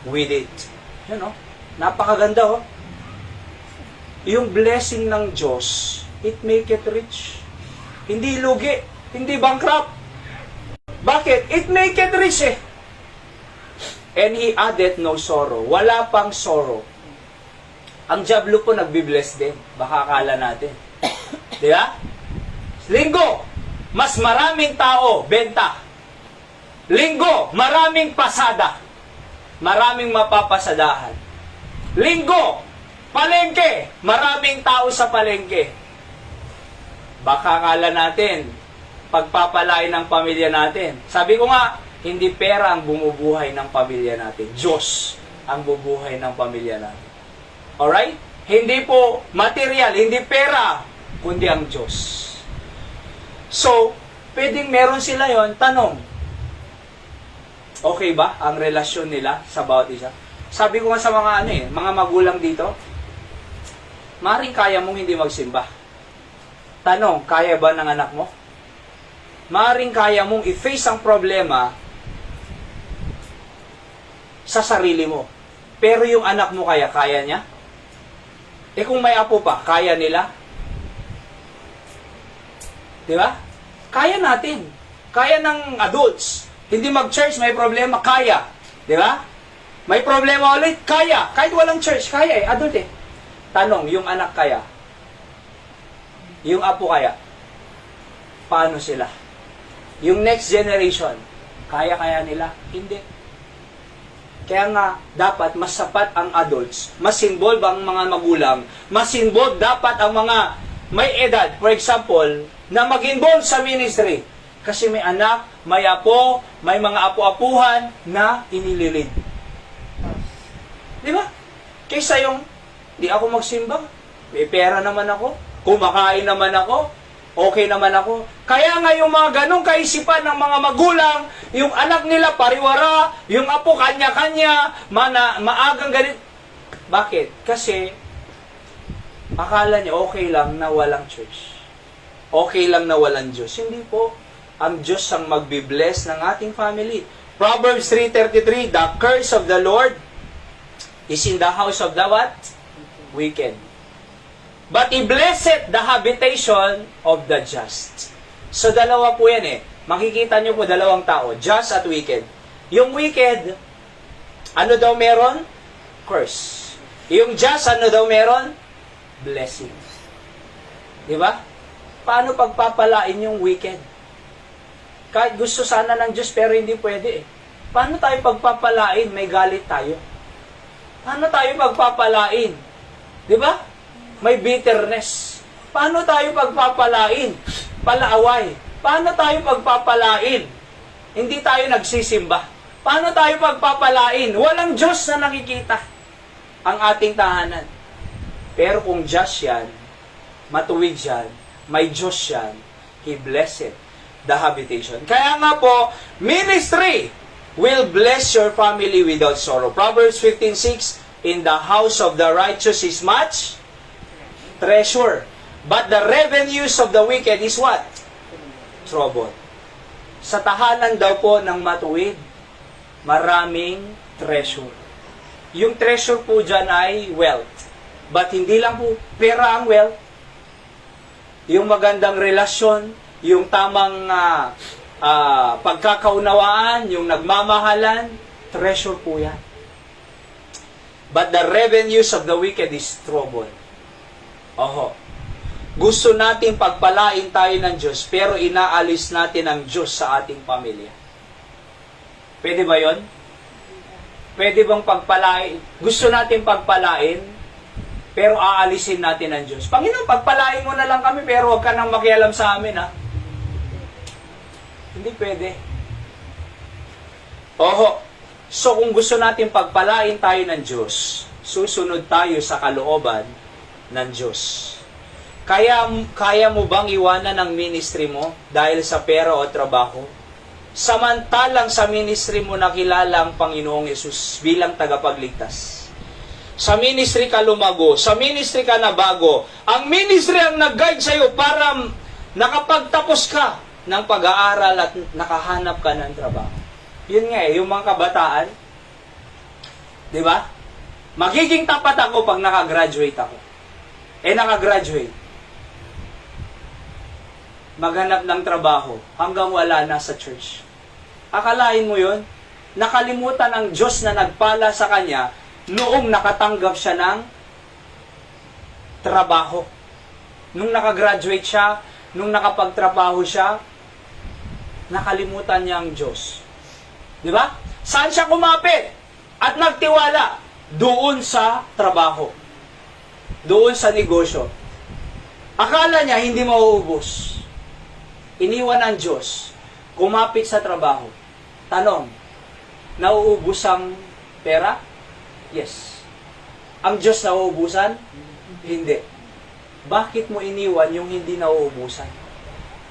with it. Yan napakaganda Yung blessing ng Diyos, it maketh rich. Hindi lugi, hindi bankrupt. Bakit? It maketh rich And He addeth no sorrow. Wala pang sorrow. Ang diablo po nagbi-bless din. Baka akala natin. Di ba? Linggo, mas maraming tao, benta. Linggo, maraming pasada. Maraming mapapasadahan. Linggo, palengke, maraming tao sa palengke. Baka akala natin, pagpapalain ng pamilya natin. Sabi ko nga, hindi pera ang bumubuhay ng pamilya natin. Diyos ang bubuhay ng pamilya natin. Alright? Hindi po material, hindi pera, kundi ang Diyos. So, pwedeng meron sila yon. Tanong, Okay ba ang relasyon nila sa bawat isa? Sabi ko nga sa mga mga magulang dito, maring kaya mong hindi magsimba. Tanong, kaya ba ng anak mo? Maring kaya mong i-face ang problema sa sarili mo. Pero yung anak mo kaya niya? Eh kung may apo pa, kaya nila? Di ba? Kaya natin. Kaya ng adults. Hindi mag-church, may problema, kaya. Di ba? May problema ulit, kaya. Kahit walang church, kaya adult Tanong, yung anak kaya? Yung apo kaya? Paano sila? Yung next generation, kaya nila? Hindi. Kaya nga, dapat mas sapat ang adults, mas involved ang mga magulang, mas involved dapat ang mga may edad, for example, na mag-involve sa ministry. Kasi may anak, may apo, may mga apo-apuhan na inililid. Di ba? Kaysa yung, di ako magsimba, may pera naman ako, kumakain naman ako, okay naman ako. Kaya nga yung mga ganong kaisipan ng mga magulang, yung anak nila pariwara, yung apo kanya-kanya, maagang ganit. Bakit? Kasi, akala niya okay lang na walang church. Okay lang na walang Diyos. Hindi po. Ang Diyos ang magbibless ng ating family. Proverbs 3:33, the curse of the Lord is in the house of the what? Wicked. But He blesseth the habitation of the just. So dalawa po yan Makikita nyo po dalawang tao, just at wicked. Yung wicked, ano daw meron? Curse. Yung just, ano daw meron? Blessing. Di ba? Paano pagpapalain yung wicked? Kahit gusto sana ng Diyos, pero hindi pwede Paano tayo pagpapalain? May galit tayo. Paano tayo pagpapalain? Di ba? May bitterness. Paano tayo pagpapalain? Palaaway. Paano tayo pagpapalain? Hindi tayo nagsisimba. Paano tayo pagpapalain? Walang Diyos na nakikita ang ating tahanan. Pero kung just yan, matuwid yan, may Diyos yan, He blessed the habitation. Kaya nga po, ministry will bless your family without sorrow. Proverbs 15:6, in the house of the righteous is much treasure, but the revenues of the wicked is what? Trouble. Sa tahanan daw po ng matuwid, maraming treasure. Yung treasure po dyan ay wealth. But hindi lang po pera ang wealth. Yung magandang relasyon, yung tamang pagkakaunawaan, yung nagmamahalan, treasure po yan. But the revenues of the wicked is trouble. Oho. Gusto nating pagpalain tayo ng Diyos, pero inaalis natin ang Diyos sa ating pamilya. Pwede ba yon? Pwede bang pagpalain? Gusto natin pagpalain, pero aalisin natin ang Diyos. Panginoon, pagpalain mo na lang kami, pero huwag ka nang makialam sa amin, Hindi pwede. Oho. So, kung gusto natin pagpalain tayo ng Diyos, susunod tayo sa kalooban ng Diyos. Kaya mo bang iwanan ang ministry mo dahil sa pera o trabaho? Samantalang sa ministry mo nakilala ang Panginoong Yesus bilang tagapagligtas. Sa ministry ka lumago, sa ministry ka nabago. Ang ministry ang nag-guide sa iyo para nakapagtapos ka ng pag-aaral at nakahanap ka ng trabaho. Yun nga yung mga kabataan, di ba? Magiging tapat ako pag nakagraduate ako. Nakagraduate. Maghanap ng trabaho hanggang wala na sa church. Akalain mo yun? Nakalimutan ng Diyos na nagpala sa kanya noong nakatanggap siya ng trabaho. Nung nakagraduate siya, nung nakapagtrabaho siya, nakalimutan niya ang Diyos. Di ba? Saan siya kumapit? At nagtiwala? Doon sa trabaho. Doon sa negosyo. Akala niya hindi mauubos. Iniwan ng Diyos. Kumapit sa trabaho. Tanong, nauubos ang pera? Yes. Ang Diyos nauubusan? Hindi. Bakit mo iniwan yung hindi nauubusan?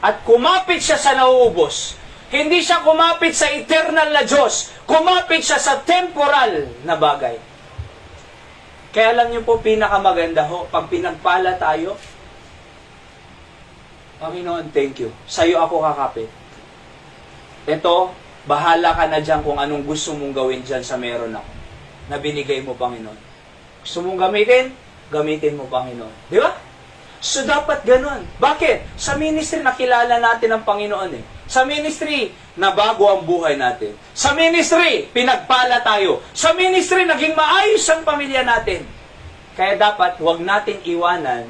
At kumapit siya sa nauubos. Hindi siya kumapit sa eternal na Diyos. Kumapit siya sa temporal na bagay. Kaya alam niyo po, pinakamaganda ho, pag pinagpala tayo, Panginoon, thank you. Sa'yo ako kakapit. Ito, bahala ka na dyan kung anong gusto mong gawin dyan sa meron ako na binigay mo, Panginoon. Gusto mong gamitin? Gamitin mo, Panginoon. Di ba? So, dapat ganun. Bakit? Sa ministry, nakilala natin ang Panginoon eh. Sa ministry, nabago ang buhay natin. Sa ministry, pinagpala tayo. Sa ministry, naging maayos ang pamilya natin. Kaya dapat, huwag natin iwanan,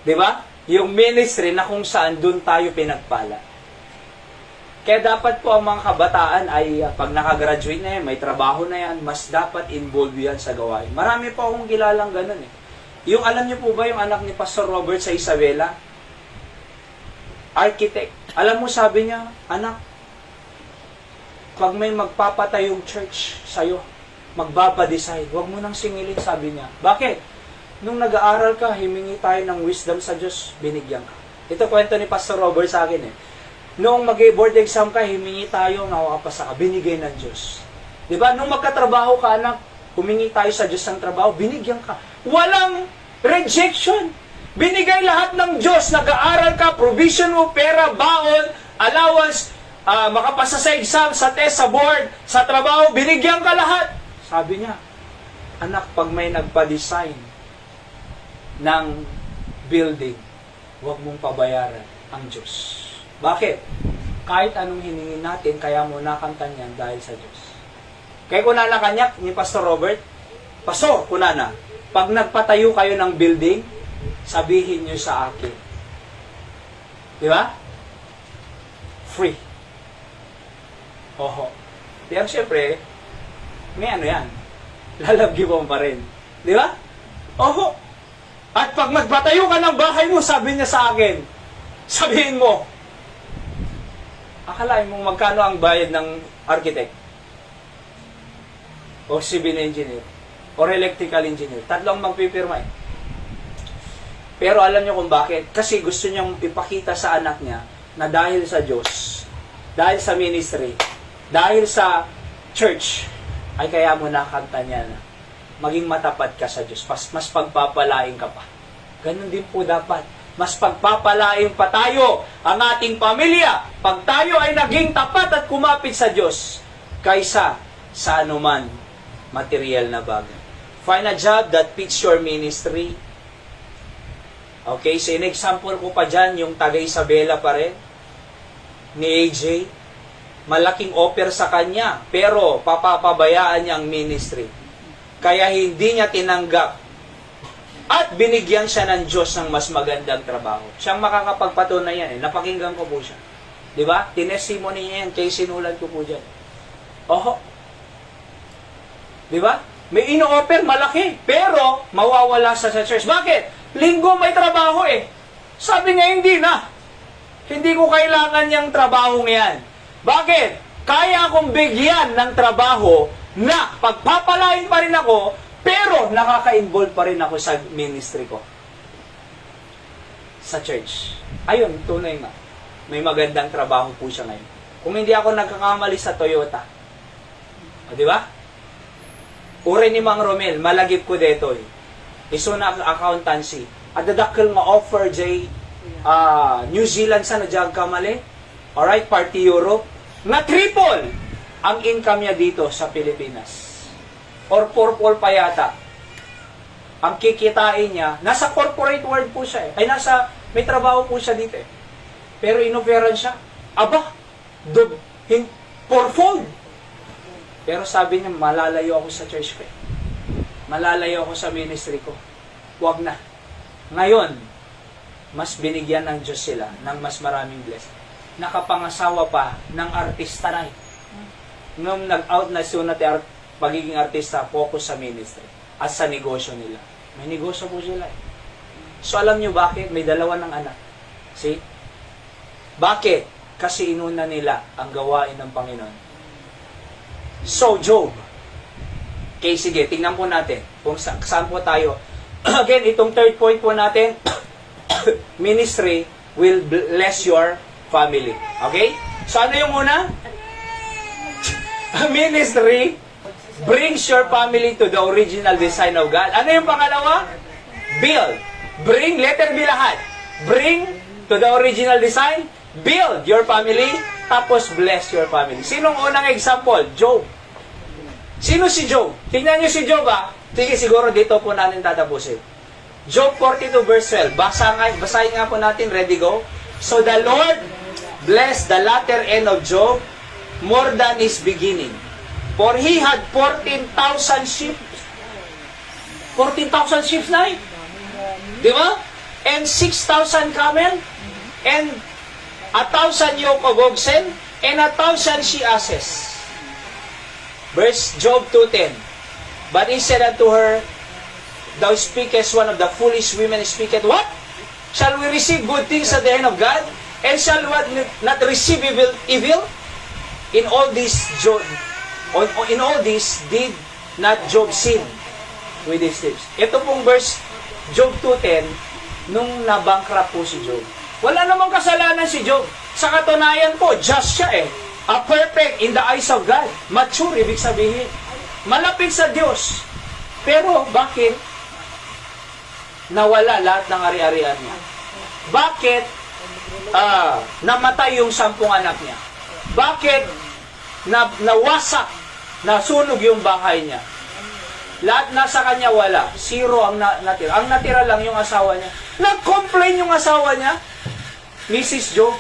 di ba? Yung ministry na kung saan dun tayo pinagpala. Kaya dapat po ang mga kabataan ay pag nakagraduate na yan, may trabaho na yan, mas dapat involved yan sa gawain. Marami pa akong kilalang ganun eh. Yung alam niyo po ba yung anak ni Pastor Robert sa Isabela? Architect. Alam mo sabi niya, anak, pag may magpapatayong church sa'yo, magbabadesign, huwag mo nang singilin, sabi niya. Bakit? Nung nag-aaral ka, himingi tayo ng wisdom sa Diyos, binigyan ka. Ito kwento ni Pastor Robert sa akin eh. Noong mag-board exam ka, himingi tayo, nakakapasa ka, binigay ng Diyos. Diba? Nung magkatrabaho ka, anak, humingi tayo sa Diyos ng trabaho, binigyan ka. Walang rejection. Binigay lahat ng Diyos. Nag-aaral ka, provision mo, pera, baon, allowance, makapasa sa exam, sa test, sa board, sa trabaho, binigyan ka lahat. Sabi niya, anak, pag may nagpa-design ng building, huwag mong pabayaran ang Diyos. Bakit? Kahit anong hiningin natin, kaya mo nakamtan yan dahil sa Diyos. Kaya kunana kanyak ni Pastor Robert, Pastor, kunana, pag nagpatayo kayo ng building, sabihin nyo sa akin. Di ba? Free. Oho. Pero siyempre, may ano yan. Lalabgibo pa rin. Di ba? Oho. At pag magpatayo ka ng bahay mo, sabi niya sa akin, sabihin mo, akalain mo magkano ang bayad ng architect? O civil engineer? O electrical engineer? Tatlong magpipirma eh. Pero alam niyo kung bakit? Kasi gusto niyang ipakita sa anak niya na dahil sa Diyos, dahil sa ministry, dahil sa church, ay kaya mo nakanta niya na maging matapat ka sa Diyos. Mas pagpapalain ka pa. Ganun din po dapat. Mas pagpapalain pa tayo ang ating pamilya pag tayo ay naging tapat at kumapit sa Diyos kaysa sa anuman material na bagay. Find a job that fits your ministry. Okay, so in-example ko pa dyan yung taga Isabela pa rin ni AJ. Malaking offer sa kanya pero papapabayaan niya ang ministry. Kaya hindi niya tinanggap at binigyan siya ng Diyos ng mas magandang trabaho. Siyang makakapagpatunay yan eh. Napakinggan ko po siya. Di ba? Tinestimony niya yan. Kaya sinulat ko po dyan. Oho. Di ba? May ino-offer, malaki. Pero, mawawala sa church. Bakit? Linggo may trabaho eh. Sabi niya, hindi na. Hindi ko kailangan yung trabaho ngayon. Bakit? Kaya akong bigyan ng trabaho na pagpapalain pa rin ako, pero nakaka-involve pa rin ako sa ministry ko. Sa church. Ayun, tunay nga. May magandang trabaho po siya ngayon. Kung hindi ako nagkakamali sa Toyota. O, di ba? Uri ni Mang Romel, malagip ko dito eh. Iso na accountancy. At dadakil nga offer jay New Zealand sa nadyag kamali. Alright, party Europe. Na triple ang income niya dito sa Pilipinas. Or purple pa yata. Ang kikitain niya, nasa corporate world po siya eh. Ay may trabaho po siya dito eh. Pero inoferan siya. Aba, fourfold. Pero sabi niya, malalayo ako sa church ko eh. Malalayo ako sa ministry ko. Huwag na. Ngayon, mas binigyan ng Diyos sila ng mas maraming blessing. Nakapangasawa pa ng artista na eh. Nung nag-out na sunat pagiging artista, focus sa ministry at sa negosyo nila. May negosyo po sila eh. So alam nyo bakit? May dalawa ng anak. See? Bakit? Kasi inuna nila ang gawain ng Panginoon. So, Job. Okay, sige, tingnan po natin kung saan po tayo. Again, itong third point po natin, ministry will bless your family. Okay? So ano yung una? Ministry brings your family to the original design of God. Ano yung pangalawa? Build. Bring, letter B lahat. Bring to the original design. Build your family. Tapos bless your family. Sinong unang example? Job. Sino si Job? Tingnan niyo si Job Sige, siguro dito po natin tatapusin. Job 42 verse 12. Basahin nga po natin. Ready, go? So the Lord blessed the latter end of Job more than his beginning. For he had 14,000 sheep. 14,000 sheep na Di ba? And 6,000 camel. And 1,000 yoke of oxen. And 1,000 she-asses. Verse Job 2:10. But he said unto her, Thou speakest, one of the foolish women speaketh, What? Shall we receive good things at the hand of God? And shall we not receive evil? In all this, did not Job sin with his lips. Ito pong verse, Job 2:10, nung nabankrupt po si Job. Wala namang kasalanan si Job. Sa katunayan po, just siya A perfect in the eyes of God. Mature, ibig sabihin. Malapit sa Diyos. Pero, bakit nawala lahat ng ari-arian niya? Bakit namatay yung 10 anak niya? Bakit nawasak, nasunog yung bahay niya? Lahat nasa kanya wala. Zero ang natira. Ang natira lang yung asawa niya. Nag-complain yung asawa niya, Mrs. Job.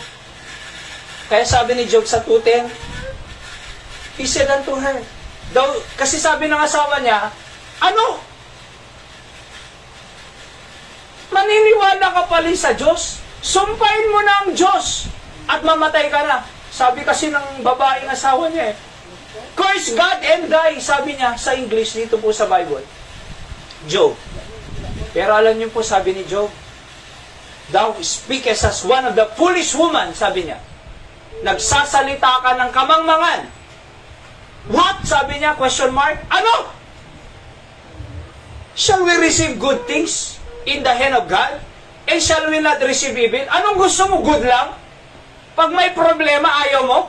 Kaya sabi ni Job sa 2:10, he said unto her, kasi sabi ng asawa niya, ano? Maniniwala ka pala sa Diyos? Sumpahin mo na ang Diyos at mamatay ka na. Sabi kasi ng babaeng asawa niya Curse God and die, sabi niya sa English dito po sa Bible. Job. Pero alam niyo po, sabi ni Job, Thou speakest as one of the foolish woman, sabi niya. Nagsasalita ka ng kamangmangan. What? Sabi niya, question mark. Ano? Shall we receive good things in the hand of God? And shall we not receive evil? Anong gusto mo? Good lang? Pag may problema, ayaw mo?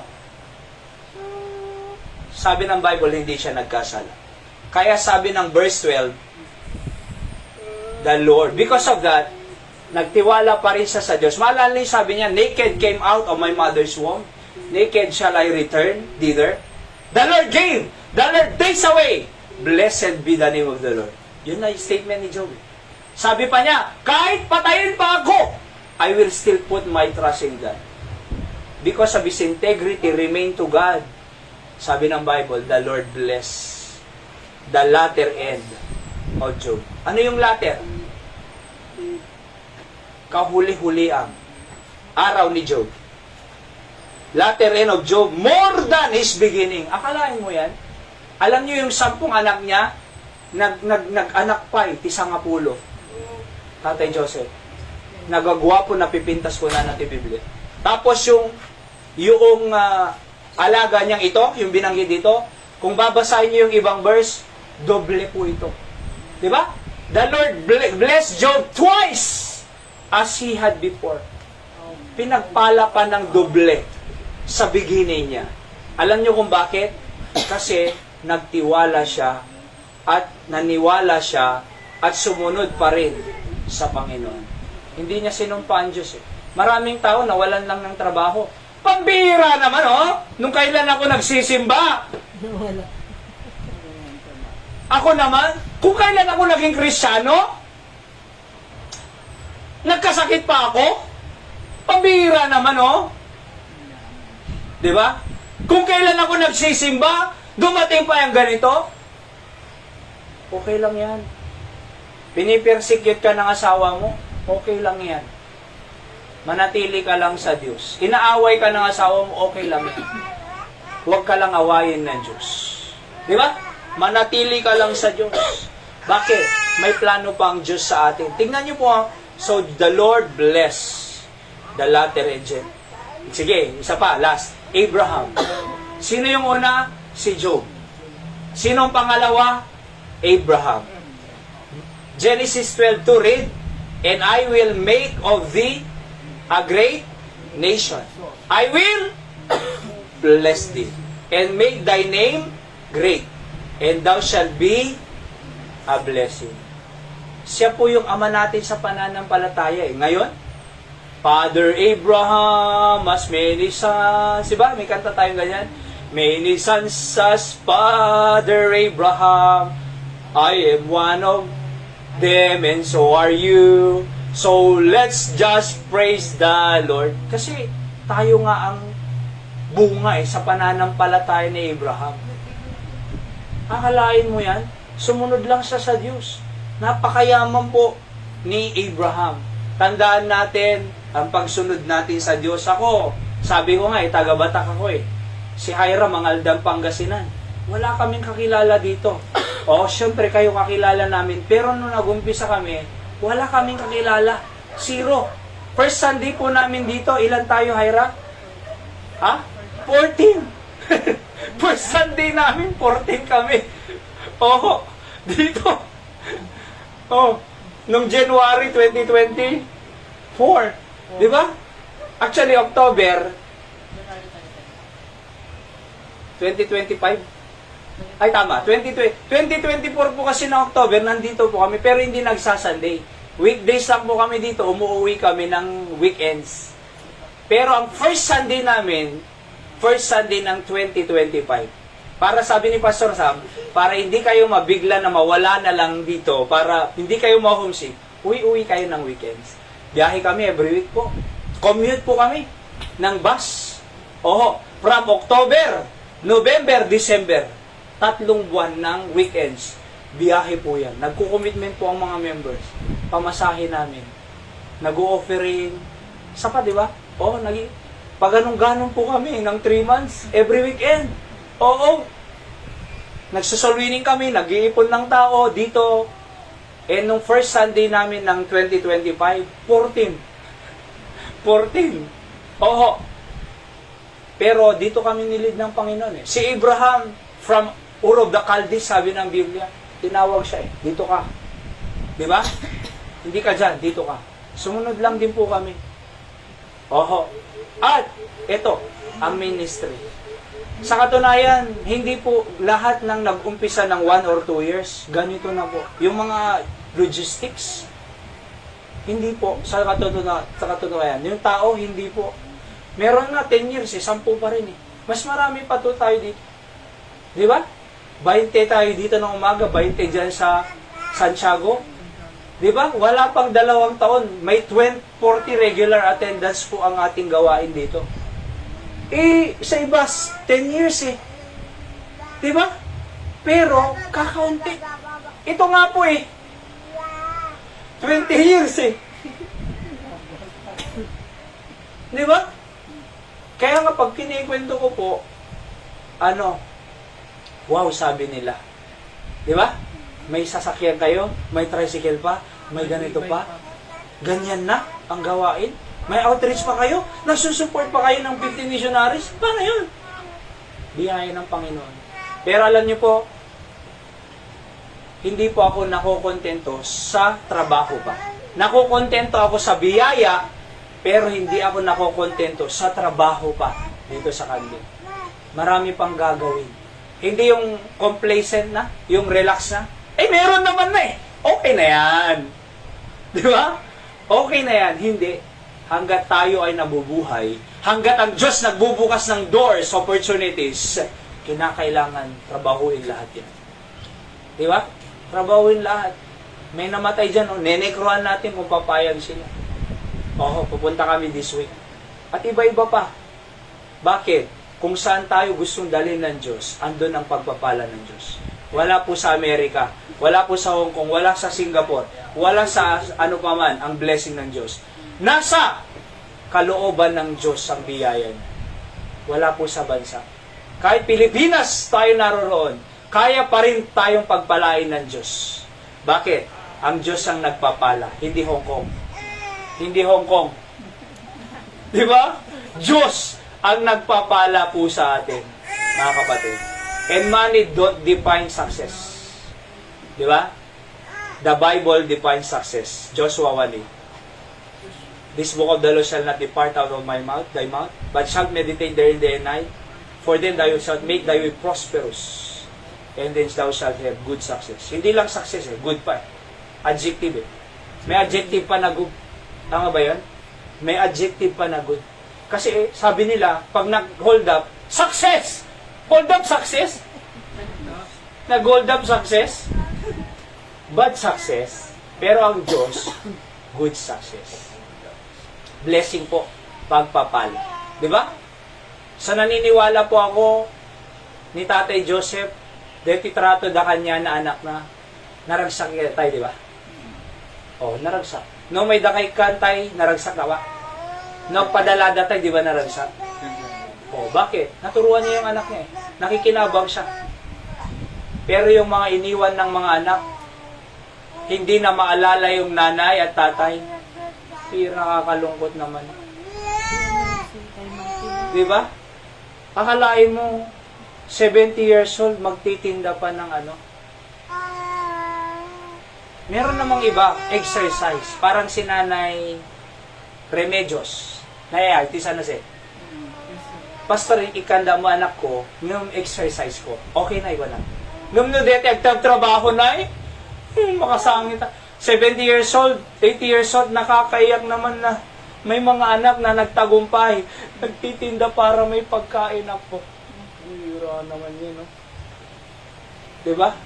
Sabi ng Bible, hindi siya nagkasala. Kaya sabi ng verse 12, the Lord, because of that, nagtiwala pa rin siya sa Diyos. Maalala niyo, sabi niya, naked came out of my mother's womb. Naked shall I return thither. The Lord gave. The Lord takes away. Blessed be the name of the Lord. Yun na yung statement ni Job. Sabi pa niya, kahit patayin pa ako, I will still put my trust in God. Because of his integrity, remain to God. Sabi ng Bible, the Lord bless the latter end of Job. Ano yung latter? Kahuli-huliang araw ni Job. Latter end of Job, more than his beginning. Akalain mo yan? Alam niyo yung 10 anak niya, nag-anak pa tisangapulo. Tatay Joseph. Nagagwapo, napipintas ko na natin Biblia. Tapos yung alaga niyang ito, yung binanggit dito, kung babasahin niyo yung ibang verse, doble po ito. Diba? The Lord blessed Job twice as he had before. Pinagpala pa ng doble sa beginning niya. Alam niyo kung bakit? Kasi nagtiwala siya at naniwala siya at sumunod pa rin sa Panginoon. Hindi niya sinumpa ang Diyos. Maraming tao nawalan lang ng trabaho. Pambihira naman, nung kailan ako nagsisimba. Ako naman, kung kailan ako naging Kristiyano, nagkasakit pa ako. Pambihira naman, Di ba? Kung kailan ako nagsisimba, dumating pa yung ganito. Okay lang yan. Pinipersecute ka ng asawa mo, okay lang yan. Manatili ka lang sa Diyos. Inaaway ka ng asawa mo, okay lang yan. Huwag ka lang awayin ng Diyos. Di ba? Manatili ka lang sa Diyos. Bakit? May plano pa ang Diyos sa atin. Tingnan niyo po, So, the Lord bless the latter end. Sige, isa pa, last. Abraham. Sino yung una? Si Job. Sino ang pangalawa? Abraham. Genesis 12:2 read, And I will make of thee a great nation. I will bless thee, and make thy name great, and thou shalt be a blessing. Siya po yung ama natin sa pananampalataya eh. Ngayon, Father Abraham has many sons. Diba? May kanta tayong ganyan. Many sons as Father Abraham. I am one of them and so are you. So let's just praise the Lord. Kasi tayo nga ang bunga sa pananampalataya ni Abraham. Akalain mo yan? Sumunod lang siya sa Diyos. Napakayaman po ni Abraham. Tandaan natin ang pagsunod natin sa Diyos. Ako, sabi ko nga taga-Batak ako Si Hiram, Aldam, Pangasinan. Wala kaming kakilala dito. Syempre kayo kakilala namin. Pero nung nag-umpisa kami, wala kaming kakilala. Zero. First Sunday po namin dito, ilan tayo, Hiram? 14. First Sunday namin, 14 kami. Dito. Nung January 2024. Di ba? Actually, October 2025. Ay, tama. 2024 po kasi na October, nandito po kami, pero hindi nagsasunday. Weekdays lang po kami dito, umuwi kami ng weekends. Pero ang first Sunday namin, first Sunday ng 2025. Para sabi ni Pastor Sam, para hindi kayo mabigla na mawala na lang dito, para hindi kayo ma-homesick, uwi-uwi kayo ng weekends. Biyahe kami every week po. Commute po kami ng bus. From October, November, December, 3 buwan ng weekends. Biyahe po yan. Nagko-commitment po ang mga members. Pamasahe namin. Nag-o-offering. Sapa, di ba? Pag ganun po kami ng 3 months, every weekend. Nagsusolwining kami, nag-iipon ng tao dito. Nung first Sunday namin ng 2025, 14. Pero dito kami nilid ng Panginoon Si Abraham, from Ur of the Chaldees, sabi ng Biblia, tinawag siya dito ka. Di ba? Hindi ka dyan, dito ka. Sumunod lang din po kami. At, ito, ang ministry. Sa katunayan, hindi po lahat ng nag-umpisa ng 1 or 2 years, ganito na po. Yung mga logistics, hindi po, sa katunayan. Yung tao, hindi po. Meron nga 10 years, 10 pa rin Mas marami pa to tayo dito. Di ba? 20 tayo dito ng umaga, 20 dyan sa Santiago. Di ba? Wala pang 2 taon, may 40 regular attendance po ang ating gawain dito. Sa iba, 10 years Di ba? Pero, kakaunti. Ito nga po 20 years Di ba? Kaya nga pag kinikwento ko po, wow, sabi nila. Di ba? May sasakyan kayo, may tricycle pa, may ganito pa. Ganyan na ang gawain. May outreach pa kayo? Nagsusupport pa kayo ng 50 missionaries? Paano yun? Biyaya ng Panginoon. Pero alam niyo po, hindi po ako nakokontento sa trabaho pa. Nakokontento ako sa biyaya, pero hindi ako nakokontento sa trabaho pa dito sa kanila. Marami pang gagawin. Hindi yung complacent na, yung relax na. Meron naman na Okay na yan. Di ba? Okay na yan. Hindi. Hanggat tayo ay nabubuhay, hanggat ang Diyos nagbubukas ng doors, opportunities, kinakailangan trabahuin lahat yan. Di ba? Trabahuin lahat. May namatay dyan, nenekroan natin kung papayag sila. Pupunta kami this week. At iba-iba pa. Bakit? Kung saan tayo gustong dalhin ng Diyos, andun ang pagpapala ng Diyos. Wala po sa Amerika, wala po sa Hong Kong, wala sa Singapore, wala sa ano pa man ang blessing ng Diyos. Nasa kalooban ng Diyos ang biyaya niya. Wala po sa bansa. Kahit Pilipinas tayo naroroon, kaya pa rin tayong pagpalain ng Diyos. Bakit? Ang Diyos ang nagpapala, hindi Hong Kong. Hindi Hong Kong. Di ba? Diyos ang nagpapala po sa atin, mga kapatid. And money don't define success. Di ba? The Bible defines success. Joshua 1:8. This book of the law shall not depart out of thy mouth, but shalt meditate therein day and night. For then thou shalt make thy way prosperous, and then thou shalt have good success. Hindi lang success good pa Adjective May adjective pa na good. Tama ba yun? May adjective pa na good. Kasi sabi nila, pag nag-hold up, success! Hold up success? Nag-hold up success? Bad success. Pero ang Diyos, good success. Blessing po, pagpapala. Di ba? Sa naniniwala po ako ni Tatay Joseph, deti trato da kanya na anak na naragsak tayo, di ba? Oh, naragsak. No may dakay kantay, naragsak na ba? No padala datay, di ba naragsak? Oh, bakit? Naturuan niya yung anak niya eh. Nakikinabang siya. Pero yung mga iniwan ng mga anak, hindi na maalala yung nanay at tatay. Pero nakakalungkot naman. Di ba? Akalain mo, 70 years old, magtitinda pa ng ano. Meron namang iba, exercise. Parang si Nanay Remedios. Artista na siya. Pastor, ikanda mo anak ko, ngam exercise ko. Okay na, iwan na. Ngam no dete, agtab-trabaho na eh. Makasangit. 70 years old, 80 years old, nakakaiyak naman na may mga anak na nagtagumpay. Nagtitinda para may pagkain ako. Bira naman yun, no? Diba?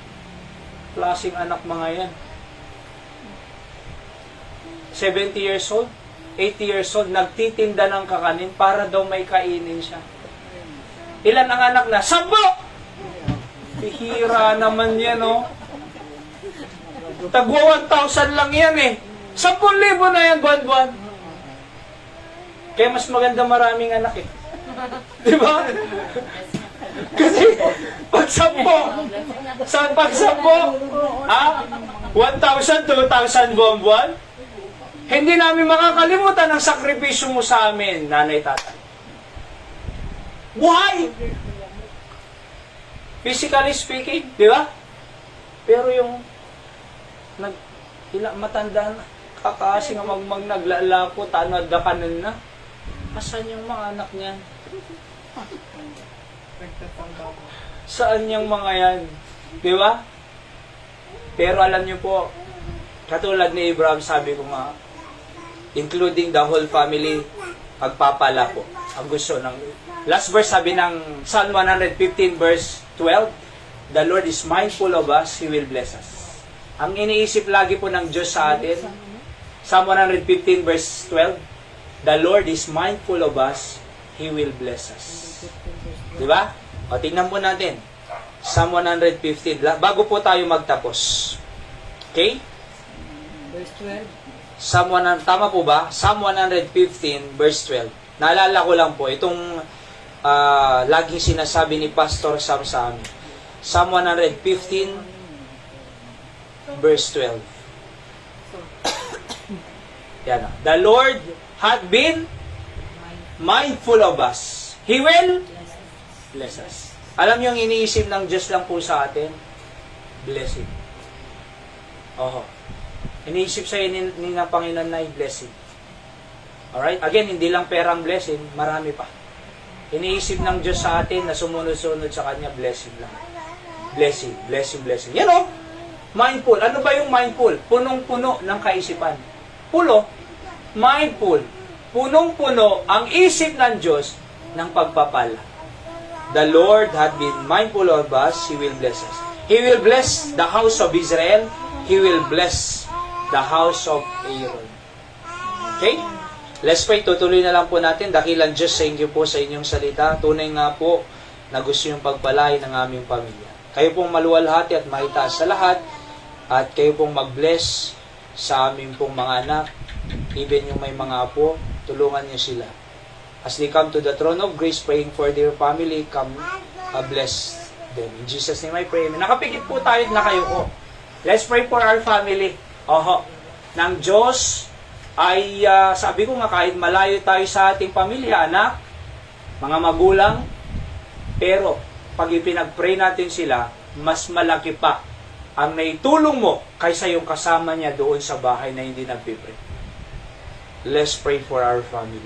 Klaseng anak mga yan. 70 years old, 80 years old, nagtitinda ng kakanin para daw may kainin siya. Ilan ang anak na? 10! Bihira naman yan, no? Tagwa 1,000 lang yan eh. 10,000 na yan buwan-buwan. Kaya mas maganda maraming anak eh. Di ba? Kasi pag 10, 1,000, 2,000 buwan-buwan, hindi namin makakalimutan ang sakripisyo mo sa amin, nanay, tatay. Why? Physically speaking, di ba? Pero yung matanda na, kakasi nga naglalapo, tanad na kanan na. Asan yung mga anak niyan? Saan yung mga yan? Di ba? Pero alam niyo po, katulad ni Abraham, sabi ko nga, including the whole family, pagpapala po. Ang gusto ng last verse sabi ng Psalm 115 verse 12, the Lord is mindful of us, He will bless us. Ang iniisip lagi po ng Diyos sa atin, Psalm 115 verse 12, the Lord is mindful of us, He will bless us. Diba? O, tingnan po natin. Psalm 115, bago po tayo magtapos. Okay? Verse 12. Tama po ba? Psalm 115 verse 12. Naalala ko lang po, itong laging sinasabi ni Pastor Sam sa amin. Psalm 115 verse 12. Yan. The Lord hath been mindful of us. He will bless us. Alam niyo yung iniisip ng Diyos lang po sa atin? Blessing. Oho. Iniisip sa'yo ni ng Panginoon na blessing. Alright? Again, hindi lang perang blessing, marami pa. Iniisip ng Diyos sa atin na sumunod-sunod sa Kanya, blessing lang. Blessing, blessing, blessing. Yan o, mindful. Ano ba yung mindful? Punong-puno ng kaisipan. Mindful. Punong-puno ang isip ng Diyos ng pagpapala. The Lord hath been mindful of us, He will bless us. He will bless the house of Israel. He will bless the house of Aaron. Okay? Let's pray. Tutuloy na lang po natin. Dakilan Diyos sa inyo po sa inyong salita. Tunay nga po na gusto yung pagpalain ng aming pamilya. Kayo pong maluwalhati at maitaas sa lahat. At kayo pong mag-bless sa aming pong mga anak. Even yung may mga apo, tulungan niyo sila. As they come to the throne of grace, praying for their family, come bless them. In Jesus' name I pray. Nakapikit po tayo na kayo ko. Let's pray for our family. Ng Diyos ay sabi ko nga kahit malayo tayo sa ating pamilya, anak, mga magulang, pero pag ipinag-pray natin sila, mas malaki pa ang naitulong mo kaysa yung kasama niya doon sa bahay na hindi nagpipray. Let's pray for our family.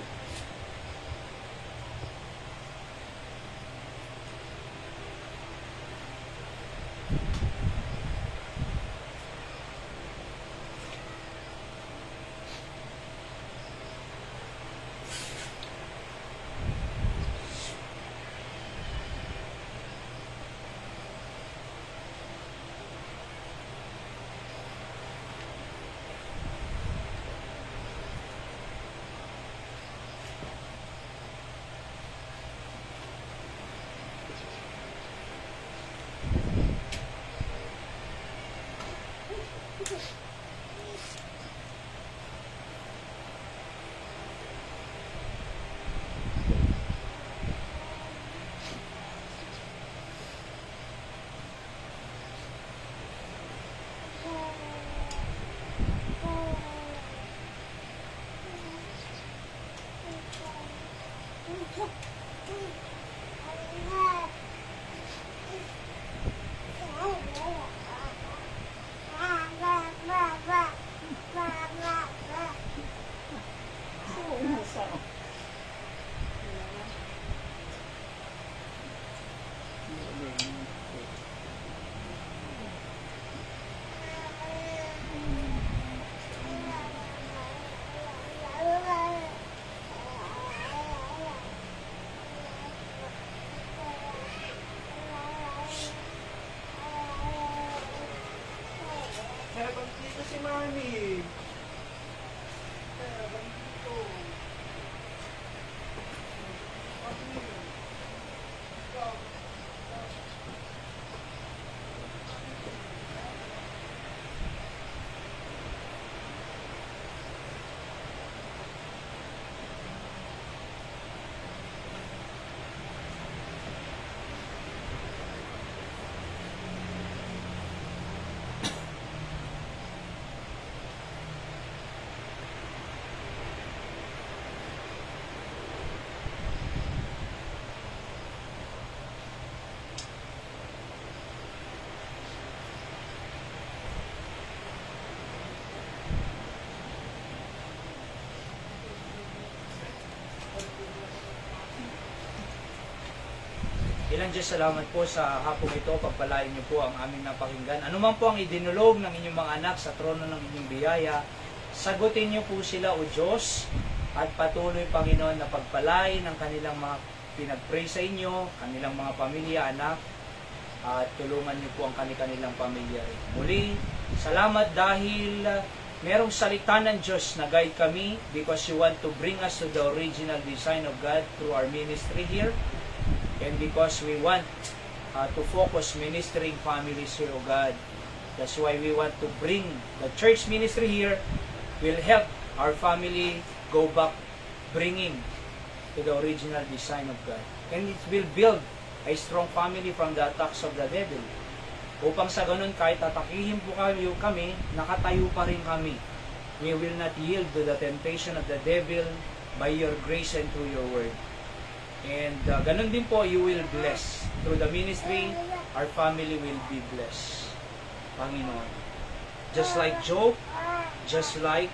Dito si Mami. Ilang Diyos salamat po sa hapong ito, pagpalain niyo po ang aming napakinggan. Ano man po ang idinulog ng inyong mga anak sa trono ng inyong biyaya, sagutin niyo po sila, O Diyos, at patuloy, Panginoon, na pagpalain ang kanilang mga pinag-pray sa inyo, kanilang mga pamilya, anak, at tulungan niyo po ang kanilang pamilya rin. Muli, salamat dahil merong salita ng Diyos na guide kami because you want to bring us to the original design of God through our ministry here. And because we want to focus ministering families here, O God. That's why we want to bring the church ministry here will help our family go back bringing to the original design of God. And it will build a strong family from the attacks of the devil. Upang sa ganun, kahit atakihin po kami, nakatayo pa rin kami. We will not yield to the temptation of the devil by your grace and through your word. And ganun din po, you will bless. Through the ministry, our family will be blessed. Panginoon. Just like Job, just like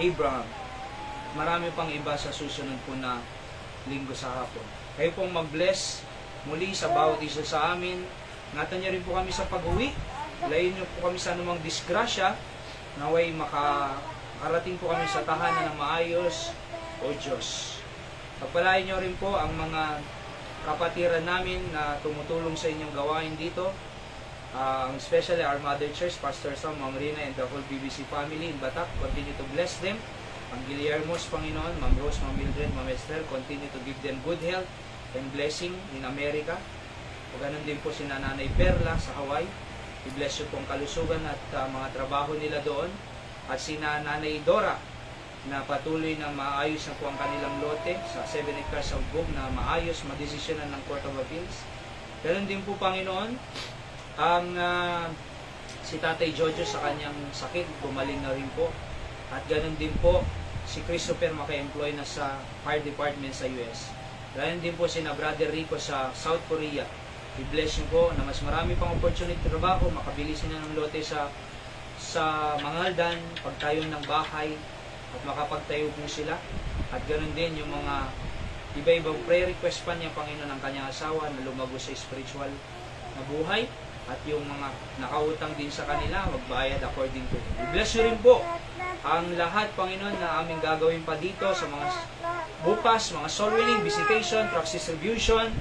Abraham. Marami pang iba sa susunod po na linggo sa hapon. Kayo pong mag-bless muli sa bawat isa sa amin. Ingatan niyo rin po kami sa pag-uwi. Layin niyo po kami sa anumang disgrasya. Naway makarating po kami sa tahanan ng maayos, O Diyos. Pagpalain niyo rin po ang mga kapatiran namin na tumutulong sa inyong gawain dito. Especially our Mother Church, Pastor Sam, Ma'am Rina, and the whole BBC family in Batak. Continue to bless them. Ang Guillermo's, Panginoon, Ma'am Rose, Ma'am Mildred, Ma'am Esther, continue to give them good health and blessing in America. O ganun din po si Nanay Perla sa Hawaii. I-bless po ang kalusugan at mga trabaho nila doon. At si Nanay Dora, na patuloy na maayos na po ang kanilang lote sa 7 acres of book na maayos, madesisyonan ng Court of Appeals. Ganun din po, Panginoon, ang si Tatay Jojo sa kanyang sakit, gumaling na rin po. At ganun din po, si Christopher maka-employ na sa Fire Department sa US. Ganun din po si na Brother Rico sa South Korea. I-bless niyo po na mas marami pang opportunity trabaho, makabili sila ng lote sa Mangaldan, pagtayong ng bahay. at makapagtayo po sila. At ganoon din yung mga iba-ibang prayer request pa niya, Panginoon, ang kanyang asawa na lumago sa spiritual na buhay. At yung mga nakautang din sa kanila, magbayad according to Him. I-bless nyo rin po ang lahat, Panginoon, na aming gagawin pa dito sa mga bukas, mga soul winning, visitation, trucks distribution.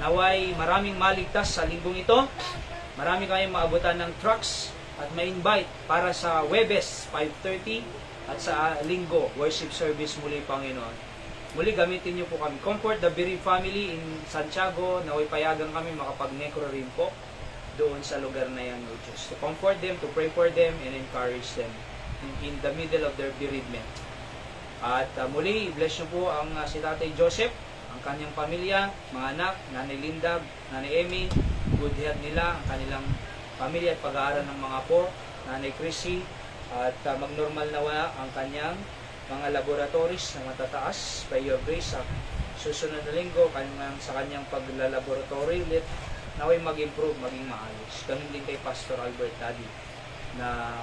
Naway maraming maligtas sa linggong ito. Marami kayong maabutan ng trucks at ma-invite para sa Webes 5:30 at sa linggo worship service muli, Panginoon. Muli gamitin niyo po kami. Comfort the bereaved family in Santiago. Naway payagan kami makapag-necro rin po doon sa lugar na yan, Lord Diyos. To comfort them, to pray for them, and encourage them in the middle of their bereavement. At muli, bless nyo po ang si Tatay Joseph, ang kanyang pamilya, mga anak, Nanay Linda, Nanay Emmy, good health nila, ang kanilang pamilya at pag-aaral ng mga apo, Nanay Chrissy, at magnormal nawa ang kanyang mga laboratories na matataas by your grace sa susunod na linggo sa kanyang paglalaboratory ulit, naway mag-improve, maging maayos. Ganun din kay Pastor Albert Daddy na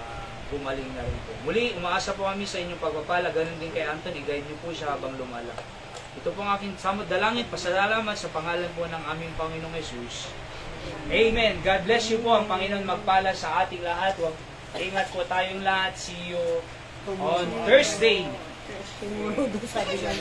gumaling na rin po. Muli, umaasa po kami sa inyong pagpapala. Ganun din kay Anthony, guide niyo po siya habang lumala. Ito po ang aking samot dalangin, pasalamat sa pangalan po ng aming Panginoong Jesus. Amen. God bless you po. Ang Panginoon magpala sa ating lahat. Ingat po tayong lahat. See you on Thursday. Tumuro doon sa bilang.